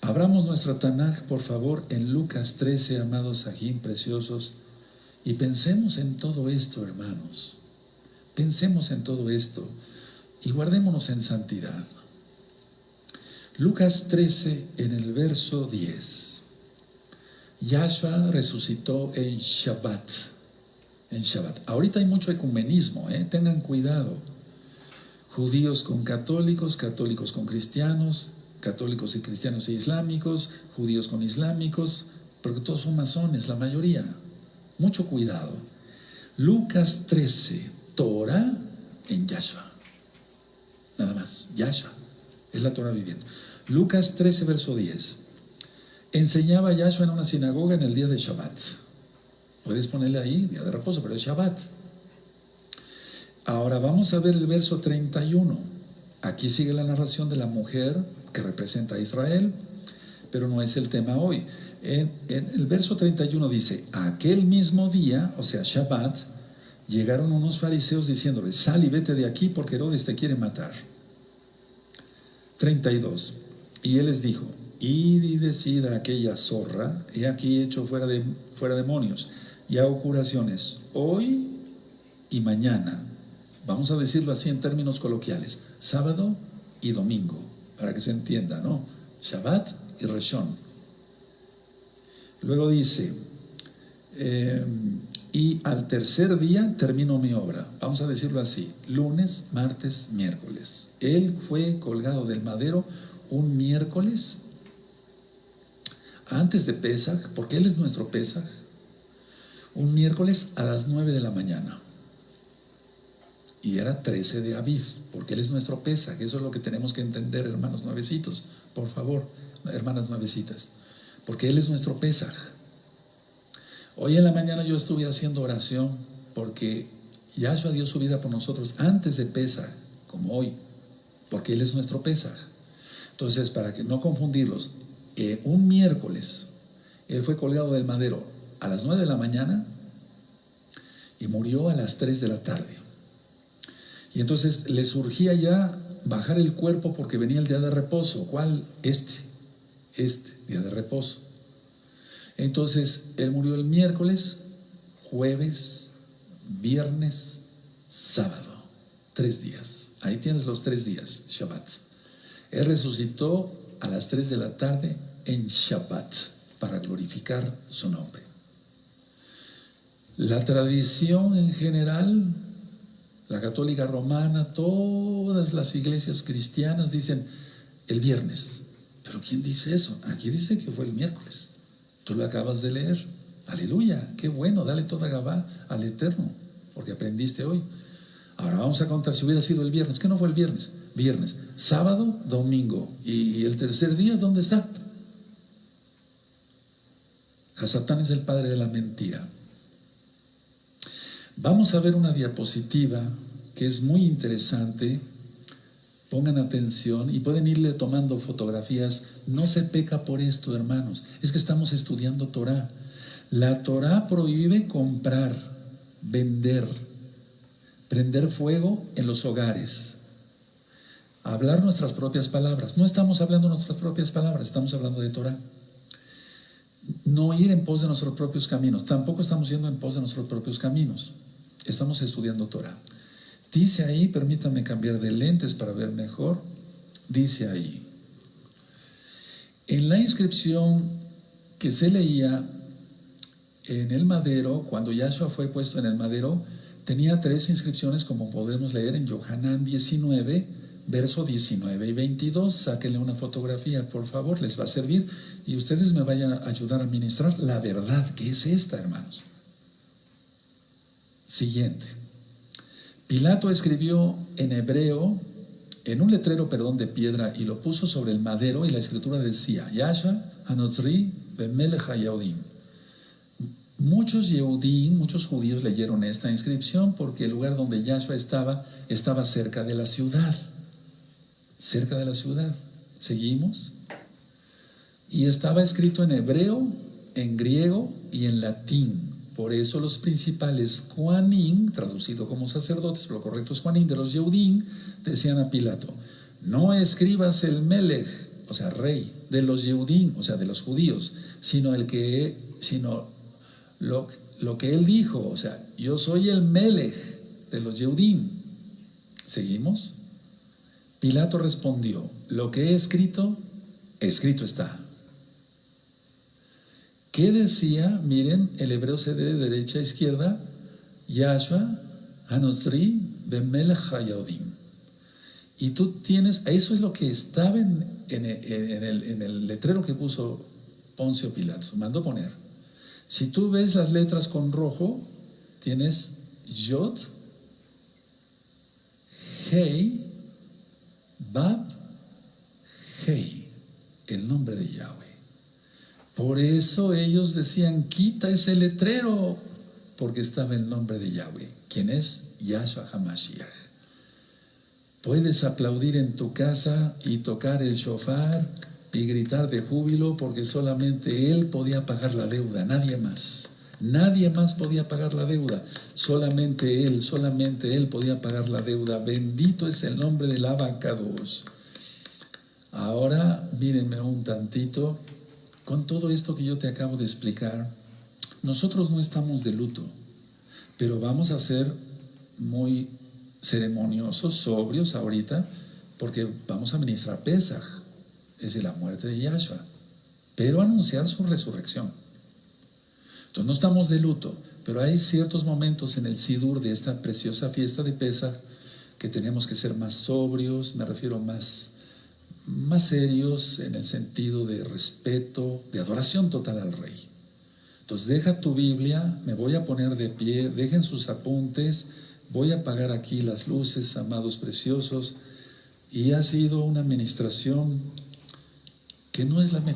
Abramos nuestra Tanaj, por favor, en Lucas 13, amados Sahim preciosos, y pensemos en todo esto, hermanos. Pensemos en todo esto y guardémonos en santidad. Lucas 13, en el verso 10. Yahshua resucitó en Shabbat. En Shabbat. Ahorita hay mucho ecumenismo, tengan cuidado. Judíos con católicos, católicos con cristianos, católicos y cristianos e islámicos, judíos con islámicos, porque todos son masones, la mayoría. Mucho cuidado. Lucas 13, Torah en Yahshua. Nada más, Yahshua. Es la Torah viviendo. Lucas 13, verso 10. Enseñaba Yahshua en una sinagoga en el día de Shabbat. Puedes ponerle ahí, día de reposo, pero es Shabbat. Ahora vamos a ver el verso 31. Aquí sigue la narración de la mujer que representa a Israel, pero no es el tema hoy. En el verso 31 dice, aquel mismo día, o sea, Shabbat, llegaron unos fariseos diciéndole, sal y vete de aquí porque Herodes te quiere matar. 32. Y él les dijo, id y decid a aquella zorra, he aquí hecho fuera demonios, y hago curaciones hoy y mañana. Vamos a decirlo así en términos coloquiales, sábado y domingo, para que se entienda, ¿no? Shabbat y Reshon. Luego dice, y al tercer día termino mi obra. Vamos a decirlo así: lunes, martes, miércoles. Él fue colgado del madero un miércoles antes de Pesaj, porque Él es nuestro Pesaj, un miércoles a las 9 de la mañana. Y era 13 de Aviv, porque Él es nuestro Pesaj. Eso es lo que tenemos que entender, hermanos nuevecitos. Por favor, hermanas nuevecitas. Porque Él es nuestro Pesaj. Hoy en la mañana yo estuve haciendo oración porque Yahshua dio su vida por nosotros antes de Pesaj, como hoy, porque Él es nuestro Pesaj. Entonces, para que no confundirlos, un miércoles Él fue colgado del madero a las 9 de la mañana y murió a las 3 de la tarde. Y entonces le surgía ya bajar el cuerpo porque venía el día de reposo. ¿Cuál? Este día de reposo. Entonces Él murió el miércoles, jueves, viernes, sábado. 3 días. Ahí tienes los 3 días, Shabbat. Él resucitó a las 3 de la tarde en Shabbat para glorificar su nombre. La tradición en general, la católica romana, todas las iglesias cristianas dicen el viernes. ¿Pero quién dice eso? Aquí dice que fue el miércoles. Tú lo acabas de leer. Aleluya, qué bueno, dale toda Gabá al Eterno, porque aprendiste hoy. Ahora vamos a contar si hubiera sido el viernes. ¿Qué no fue el viernes? Viernes, sábado, domingo. ¿Y el tercer día dónde está? Hasatán es el padre de la mentira. Vamos a ver una diapositiva que es muy interesante. Pongan atención y pueden irle tomando fotografías. No se peca por esto, hermanos. Es que estamos estudiando Torah. La Torah prohíbe comprar, vender, prender fuego en los hogares, hablar nuestras propias palabras. No estamos hablando nuestras propias palabras, estamos hablando de Torah. No ir en pos de nuestros propios caminos. Tampoco estamos yendo en pos de nuestros propios caminos. Estamos estudiando Torah. Dice ahí, permítanme cambiar de lentes para ver mejor. Dice ahí, en la inscripción que se leía en el madero, cuando Yahshua fue puesto en el madero, tenía 3 inscripciones, como podemos leer en Yohanan 19, verso 19 y 22. Sáquenle una fotografía, por favor, les va a servir. Y ustedes me vayan a ayudar a ministrar la verdad que es esta, hermanos. Siguiente. Pilato escribió en hebreo, en un letrero, de piedra, y lo puso sobre el madero, y la escritura decía, Yahshua Hanozri Bemelech HaYehudim. Muchos Yehudim, muchos judíos leyeron esta inscripción porque el lugar donde Yahshua estaba cerca de la ciudad. Cerca de la ciudad. ¿Seguimos? Y estaba escrito en hebreo, en griego y en latín. Por eso los principales Kohanim, traducido como sacerdotes, pero lo correcto es Kohanim, de los Yehudim, decían a Pilato, no escribas el Melech, o sea, rey, de los Yehudim, o sea, de los judíos, sino lo que él dijo, o sea, yo soy el Melech de los Yehudim. ¿Seguimos? Pilato respondió, lo que he escrito, escrito está. ¿Qué decía? Miren, el hebreo se lee de derecha a izquierda, Yahshua Hanozri Bemelech HaYehudim. Y tú tienes, eso es lo que estaba en el letrero que puso Poncio Pilato, mandó poner. Si tú ves las letras con rojo, tienes Yod, Hei, Bab, Hei, el nombre de Yahweh. Por eso ellos decían, quita ese letrero, porque estaba el nombre de Yahweh. ¿Quién es? Yahshua HaMashiach. Puedes aplaudir en tu casa y tocar el shofar y gritar de júbilo porque solamente Él podía pagar la deuda, nadie más. Nadie más podía pagar la deuda, solamente Él podía pagar la deuda. Bendito es el nombre del Abacados. Ahora mírenme un tantito. Con todo esto que yo te acabo de explicar, nosotros no estamos de luto, pero vamos a ser muy ceremoniosos, sobrios ahorita, porque vamos a ministrar Pesaj, es decir, la muerte de Yahshua, pero anunciar su resurrección. Entonces no estamos de luto, Pero hay ciertos momentos en el Sidur de esta preciosa fiesta de Pesaj que tenemos que ser más sobrios, me refiero más serios en el sentido de respeto, de adoración total al Rey. Entonces deja tu Biblia, me voy a poner de pie, dejen sus apuntes, voy a apagar aquí las luces, amados preciosos, y ha sido una administración que no es la mejor.